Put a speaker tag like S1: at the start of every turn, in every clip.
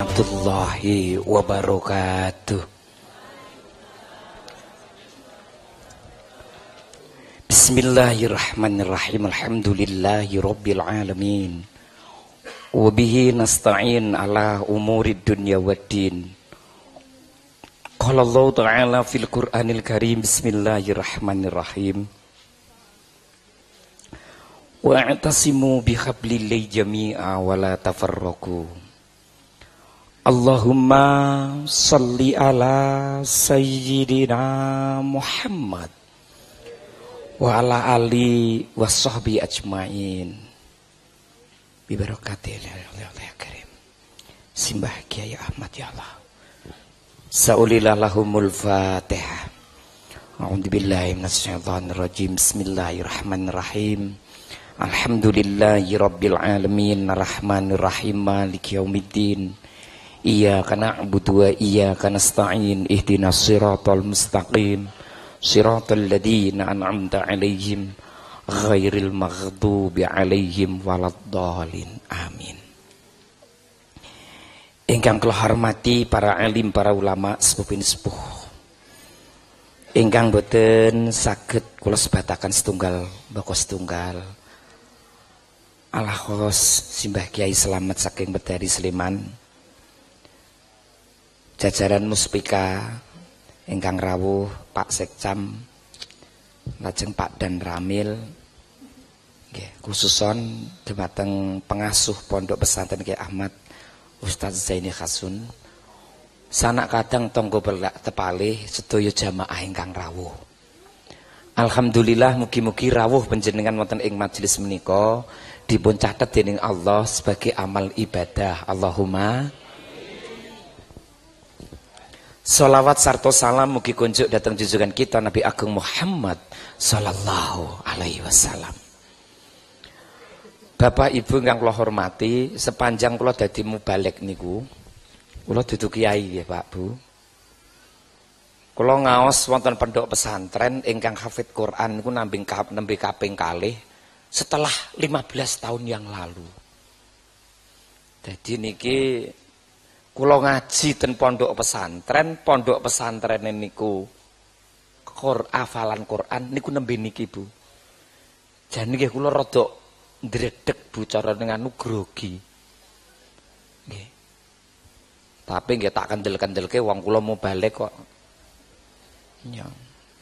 S1: Warahmatullahi wabarakatuh. Bismillahirrahmanirrahim. Alhamdulillahi rabbil alamin. Wabihi nasta'in ala umurid dunya waddin. Qala Allah ta'ala fil Qur'anil Karim. Bismillahirrahmanirrahim. Wa'tasimu bihablillahi jami'a wa la tafarraqu. Allahumma salli ala sayyidina Muhammad wa ala ali wa sahbi ajmain bi barakatil karim. Simbah Kiai Ahmad ya Allah. Saulilah lahumul Fatihah. A'udzubillahi minasyaitonir rajim. Bismillahirrahmanirrahim. Alhamdulillahi rabbil alamin arrahmanir rahim maliki yaumiddin. Iyyaka na'budu wa iyyaka nasta'in ihdinas siratal mustaqim siratal ladzina an'amta 'alaihim ghairil maghdubi 'alaihim waladdallin. Amin. Ingkang kula hormati para alim, para ulama sepuh-sepuh ingkang boten saged kula sebataken setunggal baka setunggal. Alahos Simbah Kiai Selamat saking Bedari Sleman, jajaran Muspika ingkang rawuh, Pak Sekcam, lajeng Pak Dan Ramil, khususon dhumateng pengasuh Pondok Pesantren Kiai Ahmad Ustadz Zaini Khasun, sanak kadang tonggo belak tepalih sedaya jamaah ingkang rawuh. Alhamdulillah mugi-mugi rawuh panjenengan wonten ing majelis menika dipun catet dening Allah sebagai amal ibadah. Allahumma sholawat sarta salam mugi kunjuk datang junjungan kita Nabi Agung Muhammad sallallahu alaihi wasallam. Bapak Ibu ingkang kula hormati, sepanjang kula dadi mubalek niku, kula dudu kiai nggih Pak Bu. Kula ngaos wonten pondok pesantren ingkang hafid Quran niku nembe kaping kalih setelah 15 tahun yang lalu. Jadi niki kula ngaji ten pondok pesantren niku hafalan Quran niku nembe niki Bu. Jan niki kula rada ndredeg Bu cara nganu grogi. Nggih. Tapi nggih tak kendel-kendelke wong kula mau balik kok. Ya.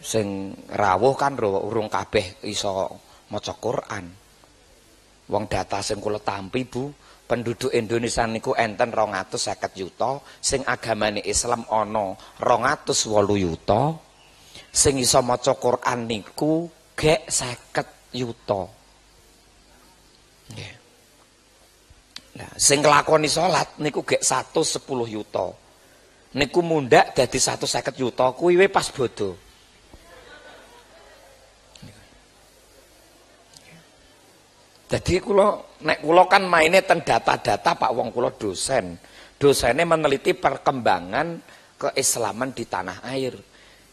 S1: Sing rawuh kan urung kabeh iso maca Quran. Wong data sing kula tampi Bu, penduduk Indonesia niku enten 250 yuta, sing agamane Islam ana 208 yuta, sing iso maca Quran niku gek 50 yuta. Nggih. Nah, sing nglakoni salat niku gek 110 yuta. Niku mundak dadi 150 yuta kuwi pas bodo. Jadi nek kula kan maine ten data-data Pak wong kula dosen. Dosene meneliti perkembangan keislaman di tanah air.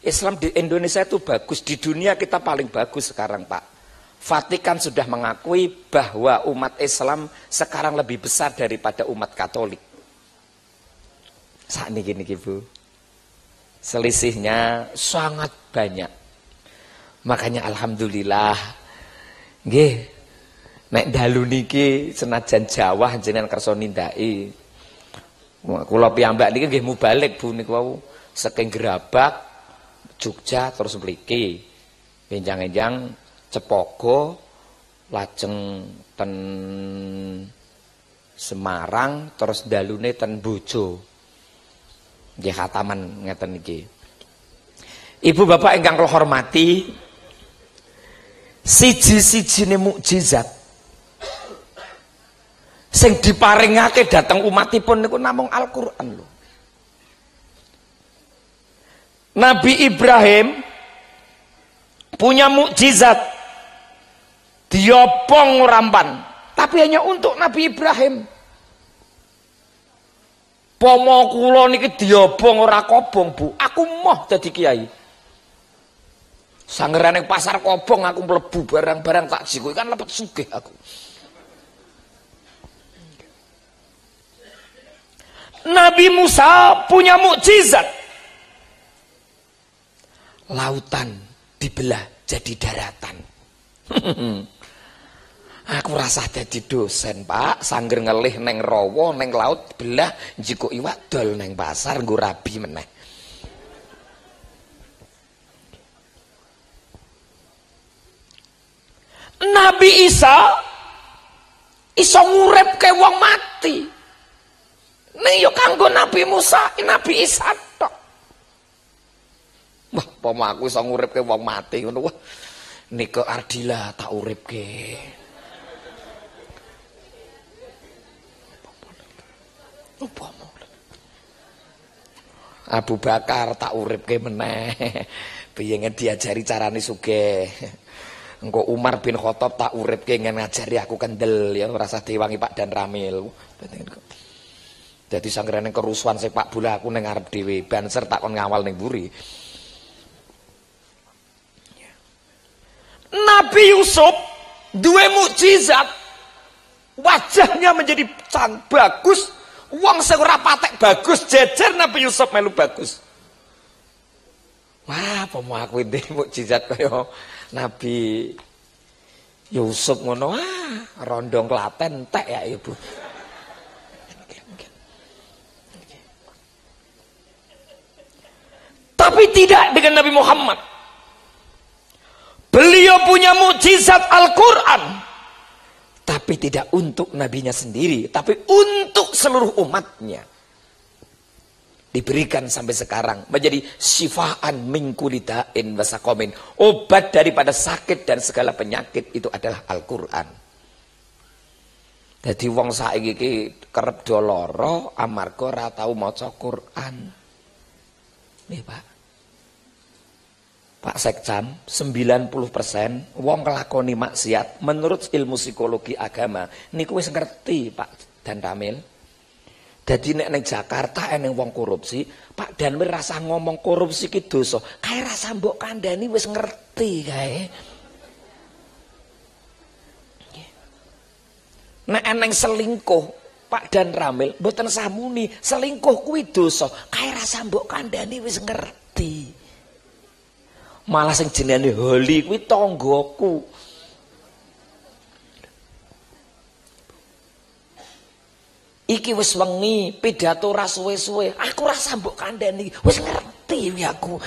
S1: Islam di Indonesia itu bagus, di dunia kita paling bagus sekarang Pak. Vatikan sudah mengakui bahwa umat Islam sekarang lebih besar daripada umat Katolik. Saat ini Bu, selisihnya sangat banyak. Makanya alhamdulillah, nggih. Nek dalu niki senajan Jawa jenengan kersa nindaki. Kula piyambak niki nggih mubalik Bu niku wau saking Gerabak, Jogja terus mriki. Enjang-enjang Cepogo lajeng ten Semarang terus dalune ten Bojo. Nggih khataman ngeten niki. Ibu bapak ingkang kula hormati, siji-sijine mukjizat sing diparingake dhateng umatipun niku namung Al-Qur'an lho. Nabi Ibrahim punya mukjizat diobong rampan, tapi hanya untuk Nabi Ibrahim. Pomo kula niki diobong ora kobong Bu, aku moh dadi kiai. Sangerane pasar kobong aku mlebu barang-barang tak jiku kan lepet sugih aku. Nabi Musa punya mukjizat. Lautan dibelah jadi daratan. Aku rasa dadi dosen, Pak. Sangger ngelih neng rawa, neng laut belah, njiko iwak dol neng pasar nggo rabi meneh. Nabi Isa iso nguripke wong mati. Ning yo kanggo Nabi Musa, Nabi Isa tok. Wah, pomo aku iso nguripke wong mati ngono. Wah, nika Ardila tak uripke. Umpama Abu Bakar tak uripke meneh. Piye diajari carane sugih. Engko Umar bin Khattab tak uripke ngajari aku kendel ya ora usah diwangi Pak Dan Ramil. Dadi sangrene kerusuhan sepak bola aku ning arep dhewe, banser tak kon ngawal ning mburi. Nabi Yusuf duwe mukjizat. Wajahnya menjadi bagus. Wong sing ora patek bagus jejer Nabi Yusuf melu bagus. Wah, pomo aku iki mukjizat kaya Nabi Yusuf ngono. Wah, rondong Klaten entek ya Ibu. Tapi tidak dengan Nabi Muhammad. Beliau punya mukjizat Al-Qur'an. Tapi tidak untuk nabinya sendiri, tapi untuk seluruh umatnya. Diberikan sampai sekarang menjadi syifaan min kulli da'in wa saqamin. Obat daripada sakit dan segala penyakit itu adalah Al-Qur'an. Jadi wong saiki iki kerep do lara amarga ora tau maca Qur'an. Nih Pak. Pak Sekcam, 90% wong nglakoni maksiat menurut ilmu psikologi agama niku wis ngerti Pak Dan Ramil. Dadi nek ning Jakarta eneng wong korupsi, Pak Dan rasa ngomong korupsi ki dosa. Kae rasa mbok kandhani wis ngerti kae. Nek eneng selingkuh, Pak Dan Ramil mboten samuni selingkuh kuwi dosa. Kae rasa mbok kandhani wis ngerti. Malah sing jenenge holi kuwi tanggoku. Iki wis wengi pidato ra suwe-suwe, aku ra sambok kandhani, wis ngerti wi aku.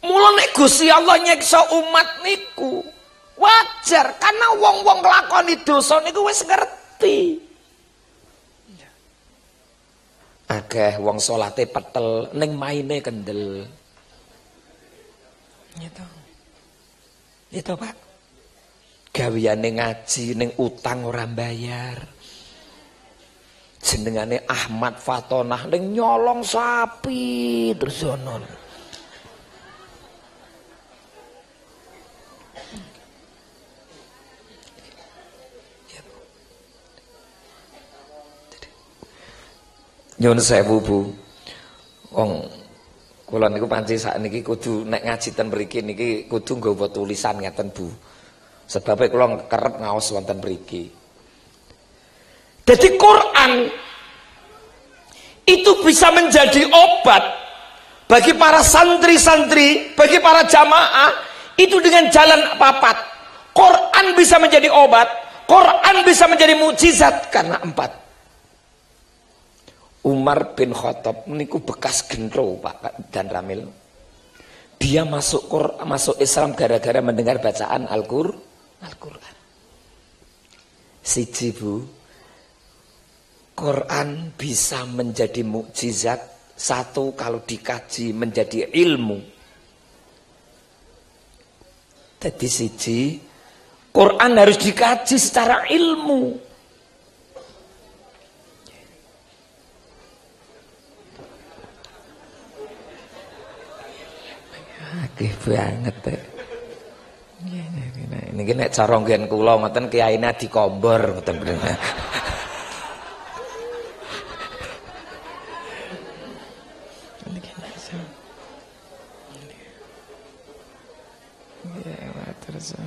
S1: Mula nek Gusti Allah nyiksa umat niku wajar karena wong-wong nglakoni dosa niku wis ngerti. Akeh wong salate petel ning maine kendel. Gitu. Itu Pak. Gaweane ngaji ning utang ora bayar. Jenengane Ahmad Fatonah ning nyolong sapi terus ono. Nyun sewu Bu. Wong kula niku panci sakniki kudu nek ngaji ten mriki niki kudu nggawa tulisan ngeten Bu. Sebab kula kerep ngaos wonten mriki. Jadi Quran itu bisa menjadi obat bagi para santri-santri, bagi para jamaah itu dengan jalan papat. Quran bisa menjadi obat, Quran bisa menjadi mukjizat karena empat. Umar bin Khattab niku bekas gendro Pak Dan Ramil. Dia masuk Islam gara-gara mendengar bacaan Al-Qur'an. Siji Bu, Quran bisa menjadi mukjizat satu kalau dikaji menjadi ilmu. Jadi siji, Quran harus dikaji secara ilmu. Akeh banget teh. Niki nek cara nggen kula ngoten kiyaine dikombor ngoten bener. Niki terus.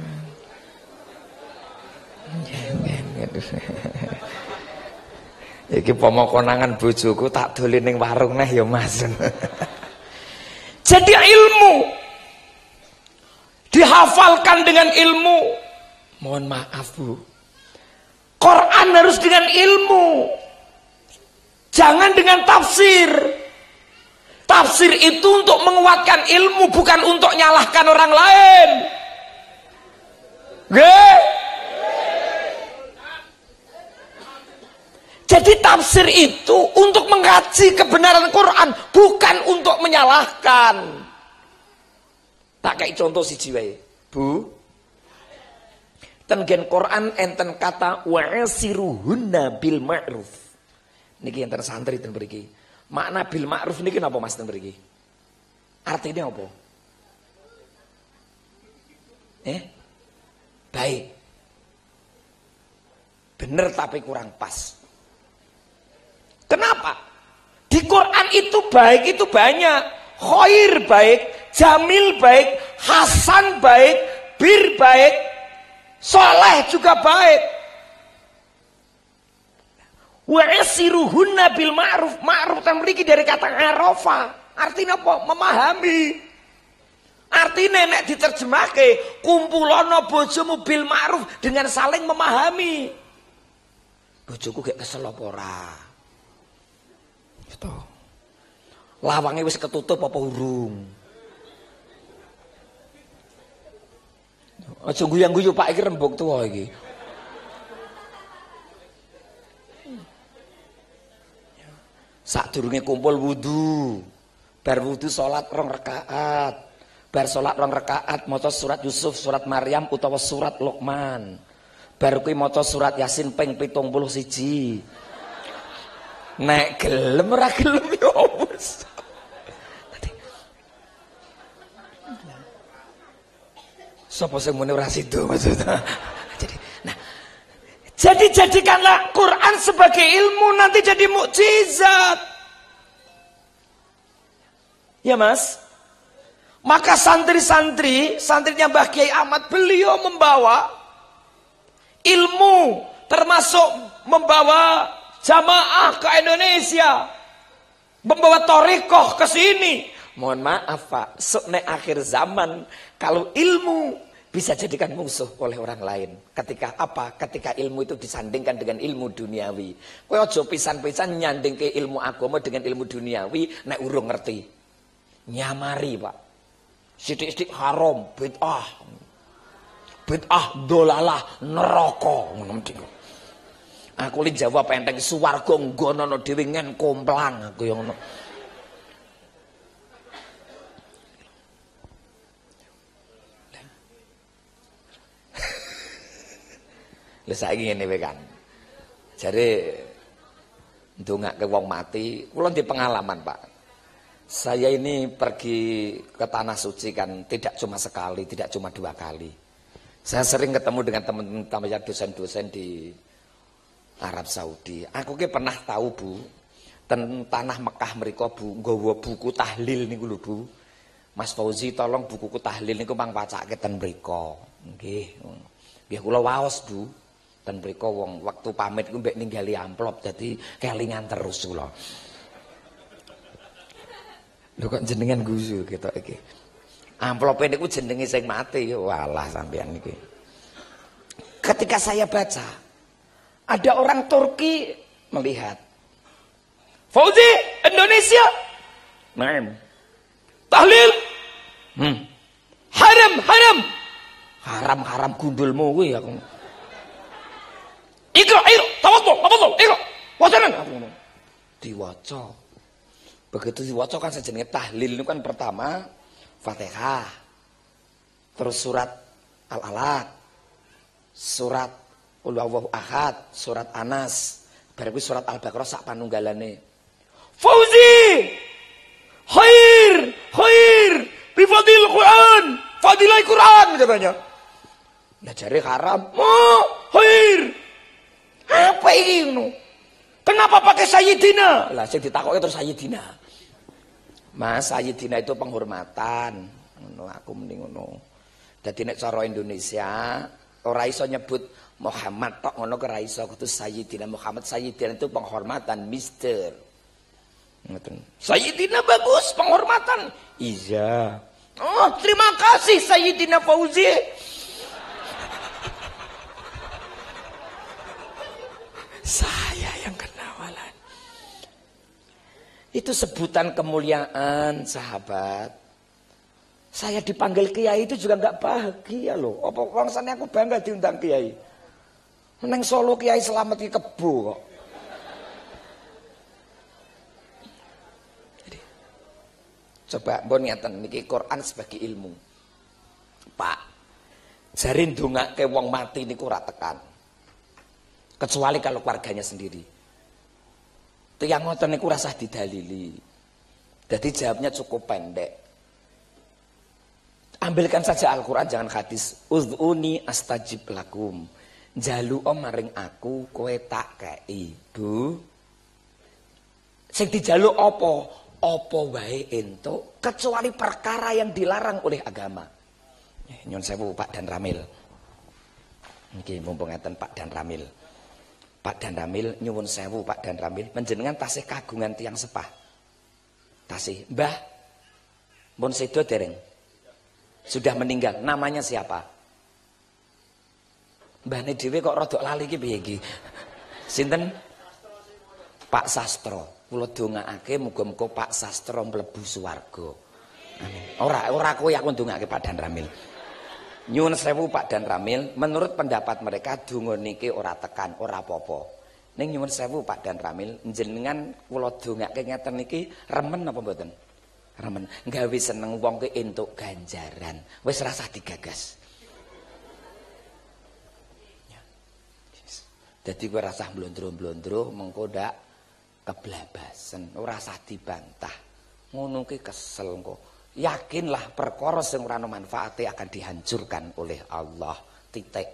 S1: Iki pomo konangan bojoku tak dolen ning warung neh ya Mas. Jadi ilmu dihafalkan dengan ilmu. Mohon maaf Bu, Quran harus dengan ilmu, jangan dengan tafsir. Tafsir itu untuk menguatkan ilmu, bukan untuk nyalahkan orang lain. Jadi tafsir itu untuk mengkaji kebenaran Quran, bukan untuk menyalahkan. Tak kayak contoh siji wae, Bu. Ten Quran enten kata wa'asiruhunna bil ma'ruf. Niki enten santri ten mriki. Makna bil ma'ruf niki napa Mas ten mriki? Artinya apa? Baik. Bener tapi kurang pas. Kenapa? Di Quran itu baik itu banyak. Khair baik, jamil baik, hasan baik, bir baik, soleh juga baik. Wa'asiruhunna bil ma'ruf. Ma'ruf yang memiliki dari kata arafa. Artinya apa? Memahami. Artinya nek diterjemahke kumpulono bojomu bil ma'ruf, dengan saling memahami. Bojoku gak kesel apa ora? Gitu. Lawangnya wis ketutup apa urung? Aja guyang-guyu Pak, iki rembug tuwa iki. Sadurunge kumpul wudu. Bar wudu salat 2 rakaat. Bar salat 2 rakaat maca surat Yusuf, surat Maryam utawa surat Luqman. Bar kuwi maca surat Yasin ping 71. Nek gelem ora gelem ya wis. Sapa sing muni ora sido maksudnya. Jadi jadikanlah Quran sebagai ilmu, nanti jadi mukjizat. Ya Mas. Maka santrinya Mbah Kiai Ahmad, beliau membawa ilmu, termasuk membawa jamaah ke Indonesia, membawa thariqah ke sini. Mohon maaf Pak, nek akhir zaman kalau ilmu bisa jadikan musuh oleh orang lain. Ketika apa? Ketika ilmu itu disandingkan dengan ilmu duniawi. Kowe aja pisan-pisan nyandingke ilmu agama dengan ilmu duniawi nek urung ngerti. Nyamari Pak. Sithik-sithik haram, bid'ah. Bid'ah dolalah neraka ngono mesti. Aku li jawab enteng swarga nggono dhewe ngen komplang aku ya ngono. Lah saiki ngene wae kan. Jare ndongake wong mati, kula di pengalaman, Pak. Saya ini pergi ke tanah suci kan tidak cuma sekali, tidak cuma 2 kali. Saya sering ketemu dengan teman-teman dosen-dosen di Arab Saudi. Aku ki pernah tahu Bu, tanah Mekah mriko Bu, nggawa buku tahlil niku lho Bu. Mas Fauzi tolong bukuku tahlil niku mang pacake ten mriko. Nggih. Nggih kula waos Bu. Ten mriko wong waktu pamit ku mbek ninggali amplop dadi kelingan terus kula. Lho kok jenengan guyu ketok iki. Amplope niku jenenge sing mati. Walah sampean iki. Ketika saya baca, ada orang Turki melihat. Fauzi, Indonesia. Naam. Tahlil. Haram, haram. Haram gundulmu kuwi aku. Ikra, tawadhu, ikra. Wacanan. Diwaca. Begitu diwaca kan sejenenge tahlil itu kan pertama Fatihah. Terus surat Al-Alaq. Surat Qul huwallahu ahad, surat Anas, bareng kuwi surat Al-Baqarah sak panunggalane. Fauzi! Khair bi fadil Quran, fadilah Quran katanya. Lah jare haram. Oh, khair. Apa ini? Kenapa pakai Sayyidina? Lah sing ditakoki terus Sayyidina. Mas, Sayyidina itu penghormatan. Ngono aku mending ngono. Dadi nek cara Indonesia ora iso nyebut Muhammad tok ngono ora iso, kudu Sayyidina Muhammad. Sayyidina itu penghormatan, Mister. Ngoten. Sayyidina bagus, penghormatan. Iya. Oh, terima kasih Sayyidina Fauzi. Saya yang kena walan. Itu sebutan kemuliaan, sahabat. Saya dipanggil kiai itu juga nggak bahagia loh. Apa wangsane aku bangga diundang kiai. Neng Solo kiai selamat ki kebo kok. Jadi, coba mbon ngeten niki Quran sebagai ilmu. Pak, jare ndongake wong mati niku ora tekan. Kecuali kalau keluarganya sendiri. Tiyang ngoten niku rasah didalili. Jadi jawabnya cukup pendek. Ambilkan saja Al-Quran, jangan hadis. Udhuni astajib lakum. Jalu maring aku kowe tak kei. Bu. Sing dijaluk apa? Apa wae entuk kecuali perkara yang dilarang oleh agama. Nyun sewu Pak Dan Ramil. Niki mumpung ngeten Pak Dan Ramil. Pak Dan Ramil nyuwun sewu Pak Dan Ramil, panjenengan tasih kagungan tiang sepah. Tasih, Mbah. Mun sedo dereng. Sudah meninggal, namanya siapa? Mbahne dhewe kok rodok lali iki piye iki? Sinten? Pak Sastro. Kula dongaake muga-muga Pak Sastro mlebu swarga. Amin. Ora kowe aku ndongake Pak Dan Ramil. Nyuwun sewu Pak Dan Ramil, menurut pendapat mereka donga niki ora tekan, ora apa-apa. Ning nyuwun sewu Pak Dan Ramil, njenengan kula dongake ngeten niki remen apa mboten? Remen. Gawe seneng wong ki entuk ganjaran. Wis rasah digagas. Dadi kowe rasah blondro-blondro mengko ndak keblabasen, ora usah dibantah. Ngono ki kesel engko. Yakinlah perkara sing ora ana manfaate akan dihancurkan oleh Allah. Titik.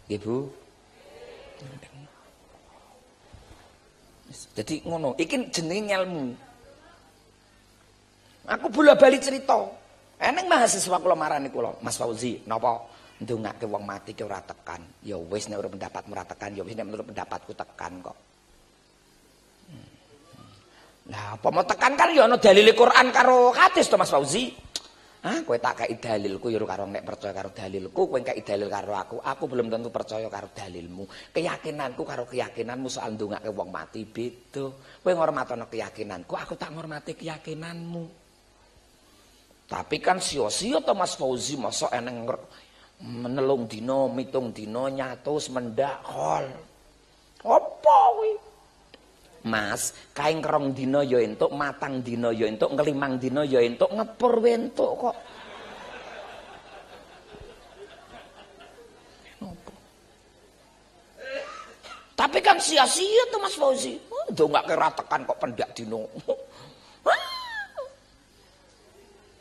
S1: Nggih Bu. Jadi ngono, iki jenenge ilmu. Aku bola-bali cerita. Eneng mahasiswa kula marani kula, Mas Fauzi, napa ndongake wong mati ki ora tekan. Ya wis nek menurut pendapatmu ora tekan, ya wis nek menurut pendapatku tekan kok. Nah, apa mau tekan kan ya ana dalil Quran karo hadis to Mas Fauzi. Ah, kowe tak kei dalilku ya karo nek percaya karo dalilku, kowe kei dalil karo aku belum tentu percaya karo dalilmu. Keyakinanku karo keyakinanmu soal ndongake wong mati beda. Kowe ngormatno keyakinanku, aku tak ngormati keyakinanmu. Tapi kan sia-sia to Mas Fauzi, masa eneng menelung dina, mitung dina, nyatus mendak hol. Apa kuwi? Mas, kaing kerong dina ya entuk, matang dina ya entuk, ngelimang dina ya entuk, ngepur entuk kok. Tapi kan sia-sia tuh Mas Fauzi. Ndongake ora tekan kok pendak dina.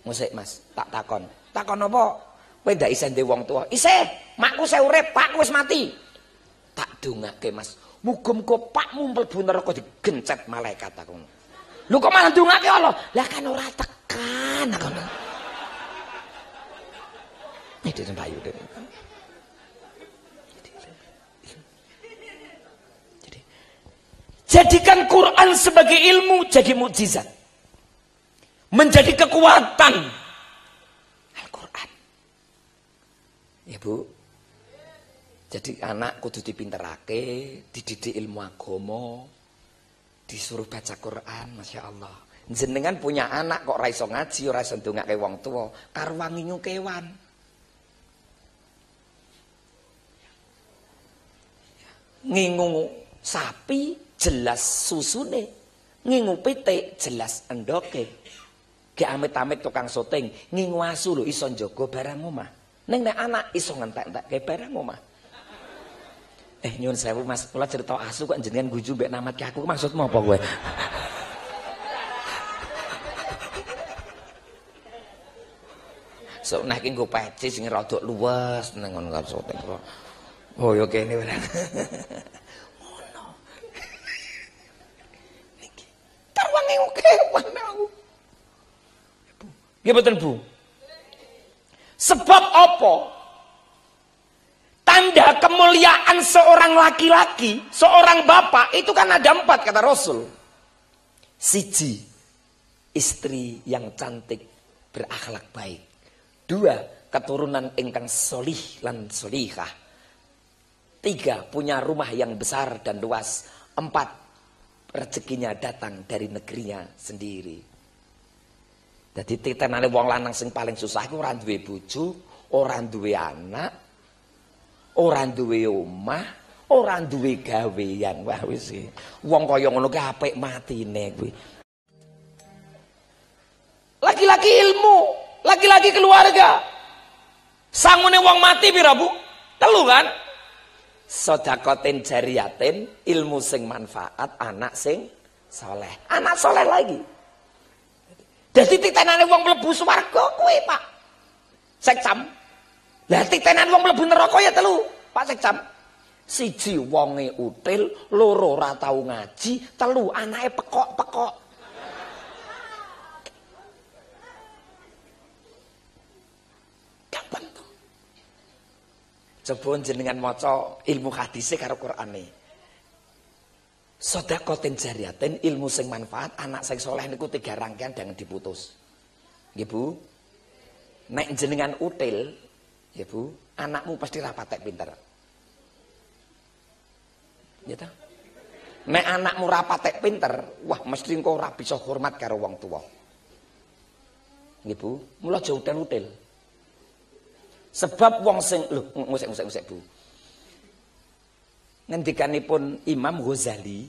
S1: Musik Mas, tak takon. Takon apa? Kowe ndak isih ndek wong tuwa. Isih, makku isih urip, pakku wis mati. Tak dongake Mas. Muga-muga pakmu mlebu neraka digencet malaikat aku. Lho kok malah ndongake Allah? Lah kan ora tekan aku. Itu sembayu deh. Jadikan Quran sebagai ilmu, jadi mukjizat. Menjadi kekuatan Al-Quran. Ya Bu. Jadi anak kudu dipinterake, dididik ilmu agama, disuruh baca Quran, Masya Allah. Jenengan punya anak kok ora iso ngaji, ora iso ndongake wong tuwa, karo wangi kewan. Ngingu sapi jelas susune, ngingu pitik jelas endoke. Ge amit-amit tukang syuting, ngingu asu lho iso njaga barang omah. Ning nek anak iso ngentek-entekke barang omah. Nyuwun sewu Mas, kula cerita asu kok jenengan guju mbek namat ki aku, maksudmu apa kowe? So nek iki nggo peci sing rada luwes nang ngono karo syuting kok. Oh ya kene barang. Ngono. Niki. Tarwange kewan aku. Nggih mboten Bu. Sebab apa? tanda kemuliaan seorang laki-laki, seorang bapak itu kan ada 4 kata Rasul. Siji, istri yang cantik, berakhlak baik. 2, keturunan ingkang solih lan solihah. 3, punya rumah yang besar dan luas. 4, rezekinya datang dari negerinya sendiri. Jadi titenane wong lanang sing paling susah iku ora duwe bojo, ora duwe anak, ora duwe omah, ora duwe gawean. Wah wis wong kaya ngono ki apik matine kuwi. Laki-laki ilmu, laki-laki keluarga. Sangune wong mati pira, Bu? 3 kan? Sedekatin jariyatin, ilmu sing manfaat, anak sing soleh. Anak soleh lagi. Dadi titenane wong mlebu swarga kuwi, Pak. Sekcam. Lah titenan wong mlebu neraka ya 3, Pak Sekcam. 1 wonge util, 2 ora tau ngaji, 3 anake pekok-pekok. Gampang tuh. Coba jenengan maca ilmu hadise karo Qur'ane. Sedekatin jariyatin, ilmu sing manfaat, anak sing soleh niku 3 rangkaian jangan diputus. Nggih, Bu. Nek jenengan util, ya Bu, anakmu pasti ra patek pinter. Ya ta? Nek anakmu ra patek pinter, wah mesti engko ora bisa hormat karo wong tuwa. Nggih, Bu. Mula aja util-util. Sebab wong sing lho, ngusik Bu. Ngendikanipun Imam Ghazali,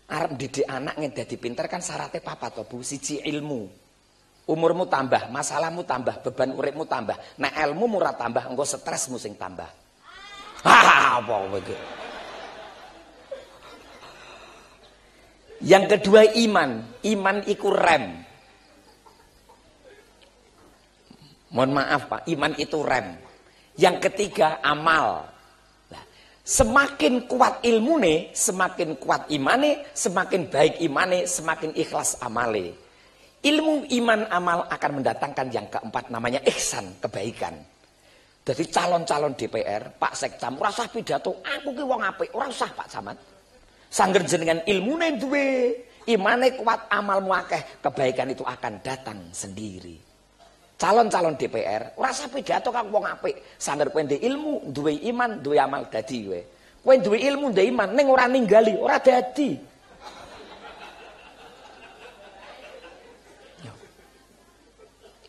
S1: arep didik anak ngene dadi pinter kan syaratnya 4 to Bu. 1 ilmu. Umurmu tambah, masalahmu tambah, beban uripmu tambah. Nek ilmu murah tambah, engko stresmu sing tambah. Apa begitu? Yang kedua iman. Iman iku rem. Mohon maaf Pak, iman itu rem. Yang ketiga amal. Semakin kuat ilmune, semakin kuat imane, semakin baik imane, semakin ikhlas amale. Ilmu, iman, amal akan mendatangkan yang keempat namanya ihsan, kebaikan. Jadi calon-calon DPR, Pak Sekcam, ora usah pidato, aku ki wong apik, ora usah Pak Camat. Sangger jenengan ilmune duwe, imane kuat, amalmu akeh, kebaikan itu akan datang sendiri. Calon-calon DPR, ora usah pidato kang wong apik, sangger kowe ndek ilmu, duwe iman, duwe amal dadi kowe. Kowe duwe ilmu, duwe iman, ning ora ninggali, ora dadi.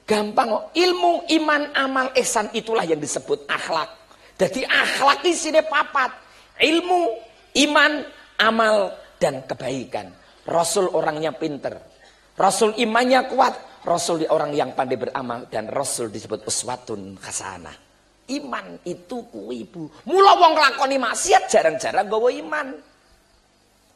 S1: Gampang kok. Ilmu, iman, amal, ihsan itulah yang disebut akhlak. Jadi akhlak isine 4. Ilmu, iman, amal, dan kebaikan. Rasul orangnya pinter. Rasul imannya kuat. Rasul orang yang pandai beramal. Dan Rasul disebut uswatun hasanah. Iman itu kuwi Bu. Mula wong nglakoni maksiat jarang-jarang gawa iman.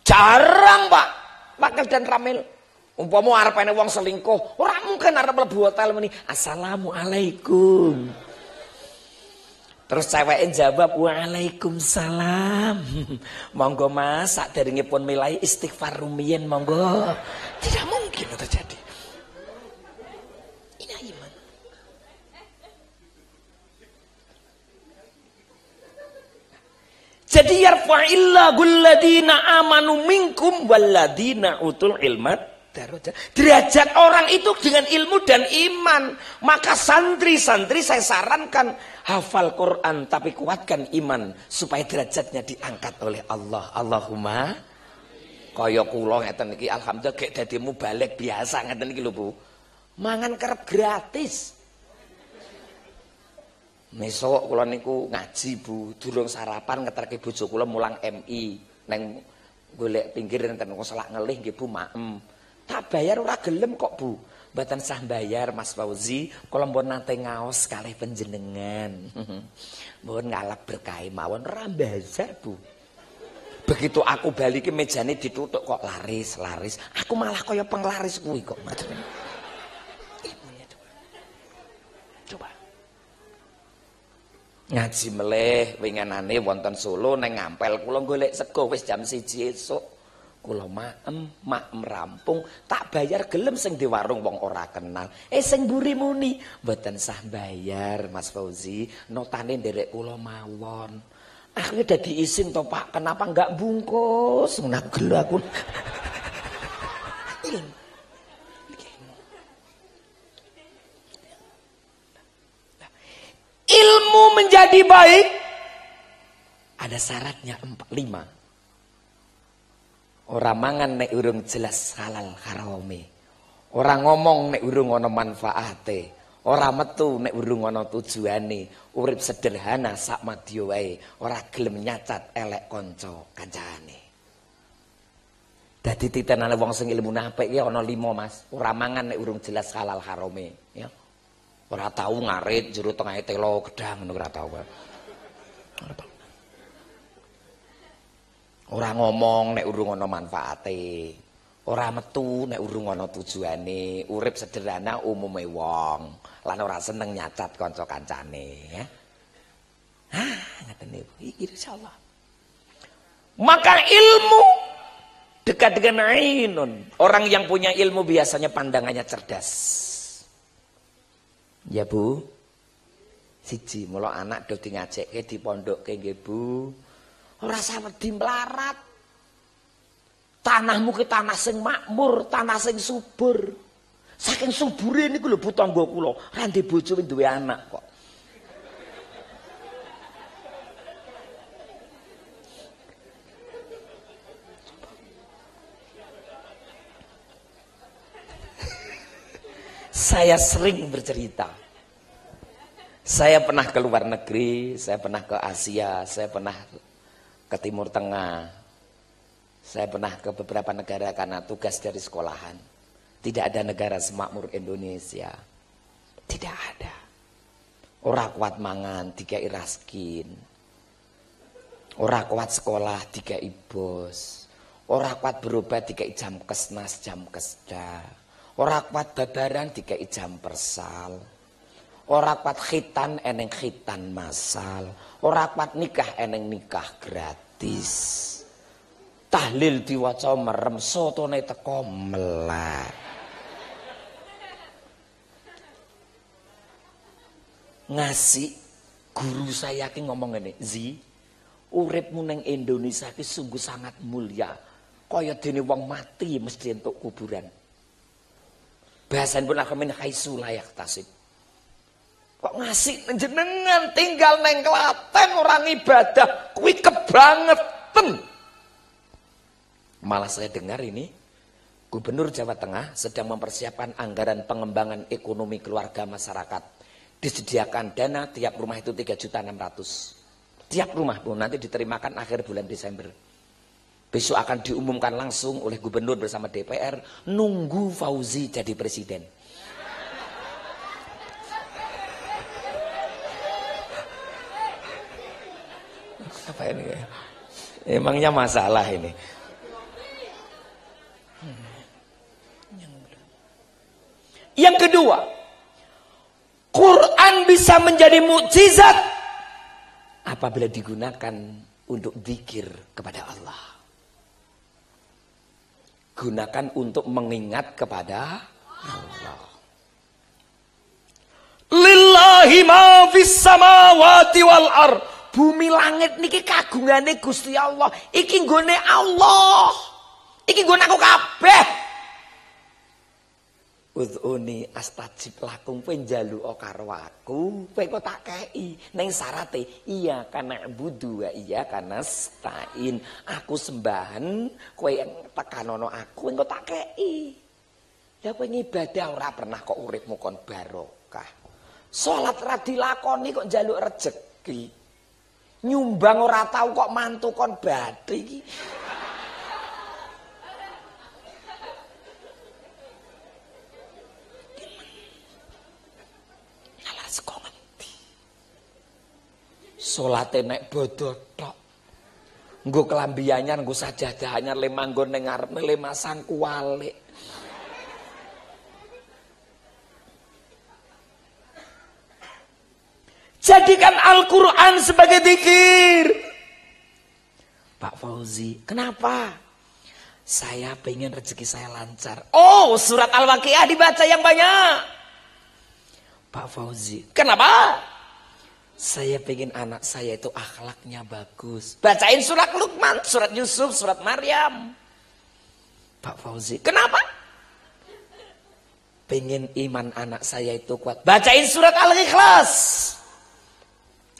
S1: Jarang Pak. Makil dan Ramil. Umpama arepane wong selingkuh, ora mungkin arep mlebu hotel muni assalamualaikum. Terus ceweke jawab waalaikumsalam. Monggo Mas, saderengipun milai istighfar rumiyin monggo. Tidak mungkin itu terjadi. Ini iman. Jadi yarfa'illahu alladhina amanu minkum walladhina utul ilmat. Derajat orang itu dengan ilmu dan iman. Maka santri-santri saya sarankan hafal Quran tapi kuatkan iman supaya derajatnya diangkat oleh Allah. Allahumma kaya kula ngeten iki alhamdulillah gek dadi mubalek biasa ngeten iki lho Bu. Mangan kerep gratis. Mesok kula niku ngaji Bu, durung sarapan ngeterke bojo kula mulang MI neng golek pinggir enten selak ngelih nggih Bu maem. Tak bayar ora gelem kok Bu. Mboten sah bayar Mas Fauzi, kula mbon nate ngaos kalih panjenengan. Mbon ngalap berkah mawon ora bazar Bu. Begitu aku bali ki mejane ditutuk kok laris. Aku malah kaya penglaris kuwi kok. Coba. Ngaji meleh winginane wonten Solo neng Ngampel kula golek sego wis jam 1 esuk. Kula maem rampung tak bayar gelem sing di warung wong ora kenal. Sing mburi muni mboten sah bayar Mas Fauzi, notane nderek kula mawon. Akhirnya udah diisin toh Pak, kenapa enggak bungkus? Nagel aku. Ilmu menjadi baik ada syaratnya 5. Orang mangan nek urung jelas halal harame. Orang ngomong nek urung ana manfaate. Ora metu nek urung ana tujuane, urip sederhana sak madya wae, ora gelem nyacat elek kanca kancane. Dadi titenane wong sing ilmune apik iki ana 5, Mas. Ora mangan nek urung jelas halal harame, ya. Ora tau ngarit jero tengahe telo gedang ngono ora tau. Ora ngomong nek urung ana manfaate. Ora metu nek urung ana tujuane, urip sederhana umume wong, lan ora seneng nyacat kanca kancane, ya. Ngaten niku, insyaallah. Maka ilmu dekat dengan ainun. Orang yang punya ilmu biasanya pandangannya cerdas. Ya Bu. Siji, mula anak do ngajekke di pondokke nggih Bu. Ora usah wedi mlarat. Tanahmu ke tanah sing makmur, tanah sing subur. Saking subure niku lho Bu tangga kula, ra ndek bojo duwe anak kok. Saya sering bercerita. Saya pernah ke luar negeri, saya pernah ke Asia, saya pernah ke Timur Tengah. Saya pernah ke beberapa negara karena tugas dari sekolahan. Tidak ada negara semakmur Indonesia. Tidak ada. Ora kuat mangan, dikai raskin. Ora kuat sekolah, dikai bos. Ora kuat berobat, dikai jam kesnas, jam kesda. Ora kuat babaran, dikai jam persal. Ora kuat khitan, eneng khitan masal. Ora kuat nikah, eneng nikah gratis. Tahlil diwaca merem, sotone teko melek. Ngasih guru saya ki ngomong ngene, "Zi, uripmu ning Indonesia ki sungguh sangat mulia. Kaya dene wong mati mesti entuk kuburan." Bahasan pun aku min khaisu layak tasib. Kok ngasih jenengan tinggal neng Klaten orang ibadah, kuwi kebangetan. Malah saya dengar ini Gubernur Jawa Tengah sedang mempersiapkan anggaran pengembangan ekonomi keluarga masyarakat. Disediakan dana tiap rumah itu 3.600.000. Tiap rumah Bu, nanti diterimakan akhir bulan Desember. Besok akan diumumkan langsung oleh Gubernur bersama DPR. Nunggu Fauzi jadi presiden. Apa ini? Emangnya masalah ini. Yang kedua, Quran bisa menjadi mukjizat apabila digunakan untuk zikir kepada Allah. Gunakan untuk mengingat kepada Allah. Lillahi ma fis samawati wal ard. Bumi langit niki kagungane Gusti Allah. Iki nggone Allah. Iki nggone aku kabeh. Udhuni astajib lakum, kowe njaluk karo aku, kowe kok tak kei ning syarate iya kana budu wa iya kana stain. Aku sembahan, kowe tekanono aku engko tak kei. Lah kowe ngibadah ora pernah kok uripmu kon barokah. Salat ra dilakoni kok njaluk rejeki. Nyumbang ora tau kok mantu kon badhe iki. Salate nek bodo tok. Nggo klambi anyar, nggo sajadah anyar, le manggon ning ngarep le masang kualik. Jadikan Al-Quran sebagai zikir. Pak Fauzi, kenapa? Saya pengen rezeki saya lancar. Oh, surat Al-Waqiah dibaca yang banyak. Pak Fauzi, kenapa? Saya pengen anak saya itu akhlaknya bagus. Bacain surat Luqman, surat Yusuf, surat Maryam. Pak Fauzi, kenapa? Pengen iman anak saya itu kuat. Bacain surat Al-Ikhlas.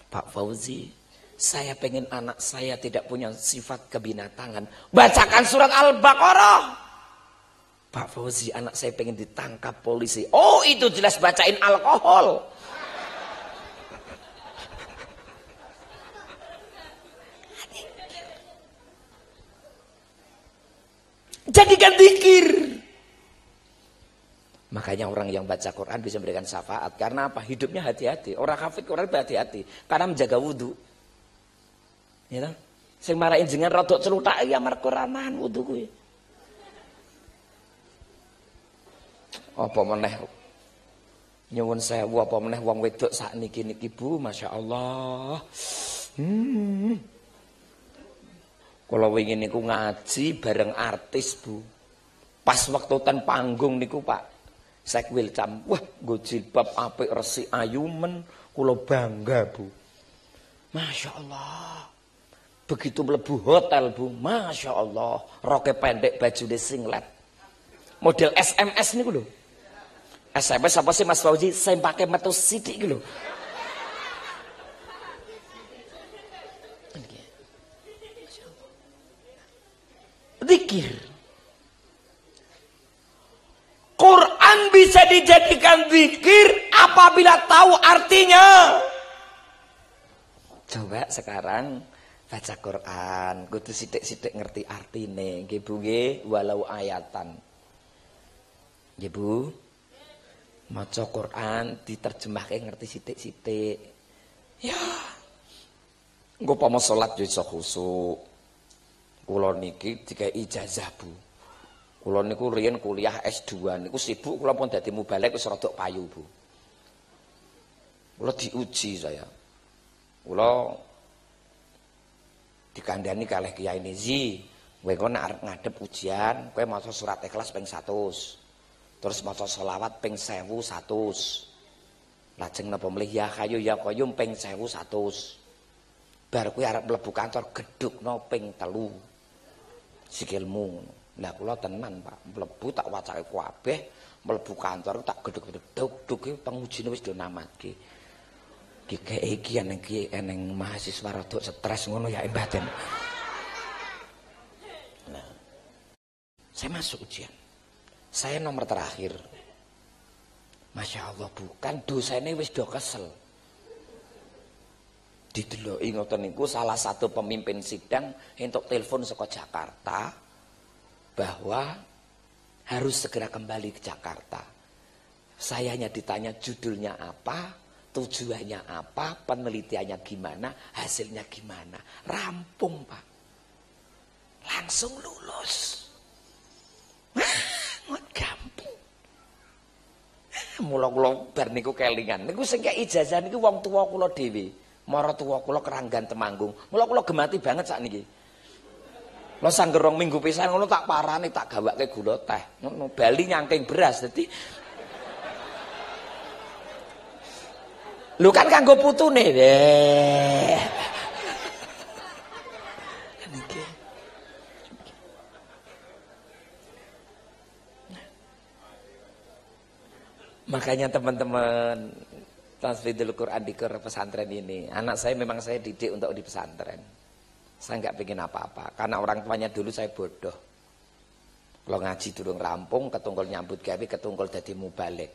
S1: Pak Fauzi, saya pengen anak saya tidak punya sifat kebinatangan. Bacakan surat Al-Baqarah. Pak Fauzi, anak saya pengen ditangkap polisi. Oh, itu jelas bacain alkohol. Jadikan zikir. Makanya orang yang baca Quran bisa memberikan syafaat. Karena apa? Hidupnya hati-hati. Orang kafir Quran berhati-hati. Karena menjaga wudhu. Ya kan? Sing marahin jenengan rodok celutak ya mar Quranan wudhu kuwi. Apa meneh? Nyuwun sewu apa meneh wong wedok sakniki niki Bu, masyaallah. Kalau wingi niku ngaji bareng artis Bu. Pas waktu ten panggung niku Pak Sekwil Cam, wah nggo jilbab apik resik ayumen, kula bangga Bu. Masya Allah. Begitu mlebu hotel Bu, Masya Allah. Roke pendek bajune singlet. Model SMS niku lho. SMS apa sih Mas Fauzi? Saya pakai metu sidik gitu. Zikir. Quran bisa dijadikan zikir apabila tahu artinya. Coba sekarang baca Quran, kudu sithik-sithik ngerti artine, nggih Bu nggih, walau ayatan. Nggih Bu. Maca Quran diterjemahke ngerti sithik-sithik. Ya. Engko pama salat yo iso khusuk. Kula niki dikai ijazah Bu. Kula niku riyen kuliah S2 niku sibuk kula pun dadi mubalek wis rada payu Bu. Kula diuji saya. Kula dikandani kalih Kiai Nizi, kowe kok nek arep ngadep ujian, kowe maca surat Ikhlas ping 100. Terus maca selawat ping 1100. Lajeng napa mlih ya Hayyu ya Qayyum ping 1100. Bar kowe arep mlebu kantor gedhukno ping 3. Sikilmu. Lah kula tenan Pak, mlebu tak wacake kabeh, mlebu kantor tak gedhuk-gedhuk pengujine wis do namatke. Iki eneng mahasiswa rada stres ngono ya mbaten. Nah. Saya masuk ujian. Saya nomor terakhir. Masya Allah bukan dosane wis do kesel. Dideloki ngoten niku salah satu pemimpin sidang entuk telepon saka Jakarta bahwa harus segera kembali ke Jakarta. Saya hanya ditanya judulnya apa, tujuannya apa, penelitiannya gimana, hasilnya gimana. Rampung Pak. Langsung lulus. Ngot gampang. Mula kula bar niku kelingan. Niku sing kek ijazah niku wong tuwa kula dhewe. Mara tuwa kula Keranggan Temanggung. Mula kula gemati banget sakniki. Lha sanggerong minggu pisan ngono tak parani tak gawake gula teh. Ngono bali nyangking beras dadi. Lho kan kanggo putune. Niki. Makanya teman-teman Tahfidzul Quran di pesantren ini, anak saya memang saya didik untuk di pesantren. Saya nggak pengen apa-apa, karena orang tuanya dulu saya bodoh. Kalau ngaji durung rampung, ketungkol nyambut gawe, ketungkol dadi mubalik.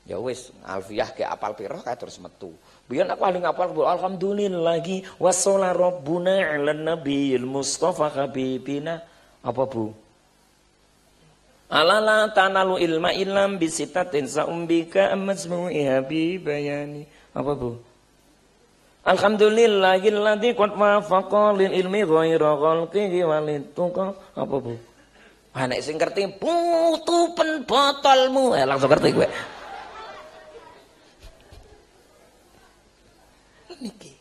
S1: Ya wis, alfiyah ke apal piroh kae terus metu. Biyen aku ahli ngapal alhamdulillah wassola rabbuna 'alan nabiyil mustafa habibina. Apa Bu? Alala tanalu ilma ilm bisitatin saumbika amazmu'i habibayani. Apa Bu? Alhamdulillahilladzi qad wafaqa lil ilmi ghaira khalqihi walituqa. Apa Bu? Ah nek sing ngerti putupen botolmu. Langsung ngerti kowe. Niki.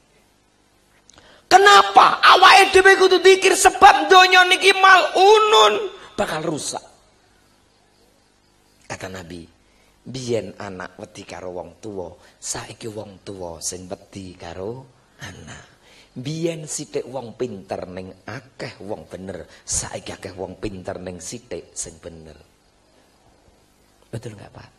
S1: Kenapa? Awake dhewe kudu dzikir sebab donya niki malunun bakal rusak. Kata Nabi, Biyen anak wedi karo wong tuwa, saiki wong tuwa sing wedi karo anak. Biyen sithik wong pinter ning akeh wong bener, saiki akeh wong pinter ning sithik sing bener. Betul enggak, Pak?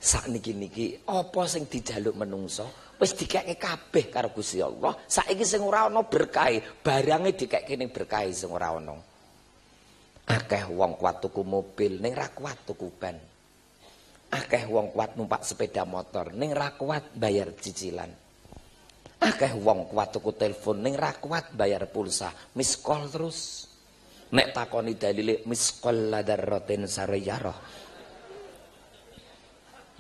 S1: Sakniki-niki apa sing dijaluk menungso wis dikeke kabeh karo Gusti Allah. Saiki sing ora ana berkahe, barange dikeke ning berkahe sing ora ana. Akeh wong kuat tuku mobil ning ra kuat tuku ban. Akeh wong kuat numpak sepeda motor ning ra kuat bayar cicilan. Akeh wong kuat tuku telepon ning ra kuat bayar pulsa, miss call terus. Nek takoni dalile miss call ladarratin sarayarah.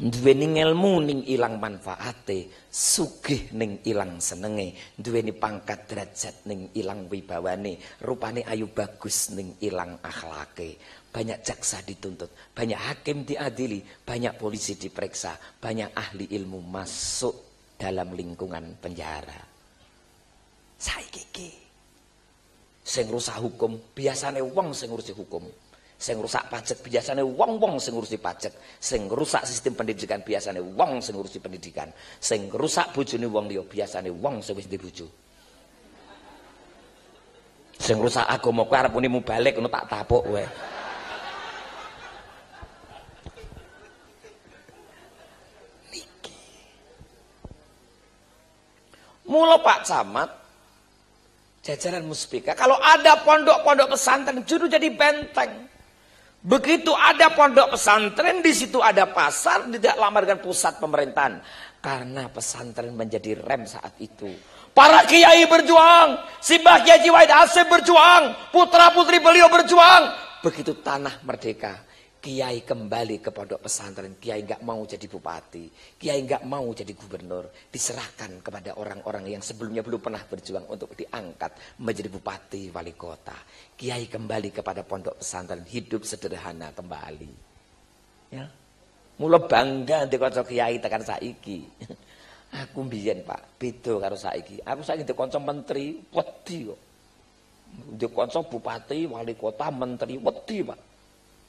S1: Duweni ilmu ning ilang manfaate, sugih ning ilang senenge, duweni pangkat derajat ning ilang wibawane, rupane ayu bagus ning ilang akhlake. Banyak jaksa dituntut, banyak hakim diadili, banyak polisi diperiksa, banyak ahli ilmu masuk dalam lingkungan penjara. Saiki iki sing rusak hukum biasane wong sing ngurusi hukum. Sing rusak pajak biasanya wong-wong sing ngurusi pajak, sing rusak sistem pendidikan biasanya wong sing ngurusi pendidikan, sing rusak bojone wong liya biasanya wong sing wis duwe bojo. Sing rusak agama kowe arep muni balik ngono tak tapuk kowe. Niki. Mula Pak Camat jajaran Muspika, kalau ada pondok-pondok pesantren juru jadi benteng. Begitu ada pondok pesantren, di situ ada pasar, tidak lama dengan pusat pemerintahan. Karena pesantren menjadi rem saat itu. Para kiai berjuang, Simbah Kiai Wahid Hasyim berjuang, putra-putri beliau berjuang. Begitu tanah merdeka, kiai kembali ke pondok pesantren. Kiai nggak mau jadi bupati, kiai nggak mau jadi gubernur. Diserahkan kepada orang-orang yang sebelumnya belum pernah berjuang untuk diangkat menjadi bupati, wali kota. Kiai kembali kepada pondok pesantren, hidup sederhana kembali. Ya, mula bangga dikonco kiai tekan saiki. Aku mbiyen Pak, beda karo saiki. Aku saiki dikonco menteri, wedi kok. Dikonco bupati, wali kota, menteri, wedi Pak.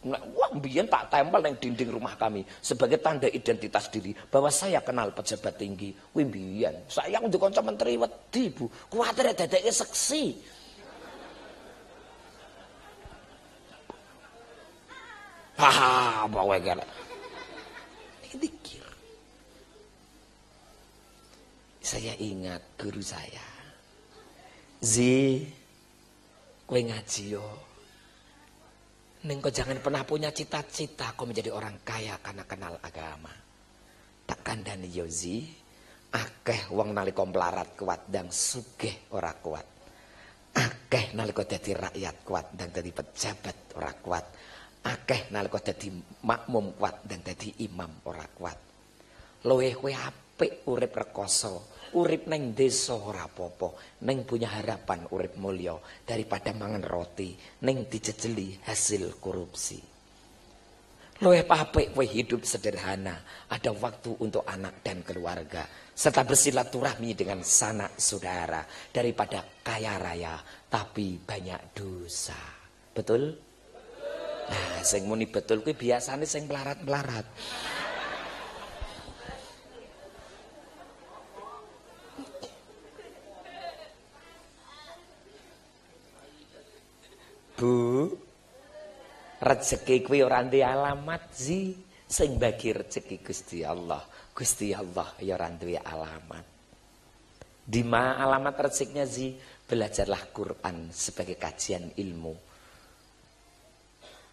S1: Wah, mbiyen tak tempel yang dinding rumah kami sebagai tanda identitas diri bahwa saya kenal pejabat tinggi. Kuwi mbiyen. Saya udah kanca menteri wedi, Bu. Kuwatir dadeke seksi. Haha, bawa gara. Dikir. Saya ingat guru saya. Kowe ngaji yo. Neng kau jangan pernah punya cita-cita kau menjadi orang kaya karena kenal agama. Tak kandani Yozi, akeh wong nalika melarat kuat dan sugih ora kuat. Akeh nalika dadi rakyat kuat dan dadi pejabat ora kuat. Akeh nalika dadi makmum kuat dan dadi imam ora kuat. Luwih kowe apik urip rekoso, urip neng desa ora apa-apa, neng punya harapan urip mulya daripada mangan roti neng dijejeli hasil korupsi. Luwih apik kowe hidup sederhana, ada waktu untuk anak dan keluarga, serta bersilaturahmi dengan sanak saudara daripada kaya raya tapi banyak dosa. Betul? Nah, sing muni betul kuwi biasane sing melarat-melarat. Bu, rezeki kuwi ora ndek alamat zi, sing bagi rezeki Gusti Allah. Gusti Allah ya ora duwe alamat. Di mana alamat rezekinya zi? Belajarlah Quran sebagai kajian ilmu.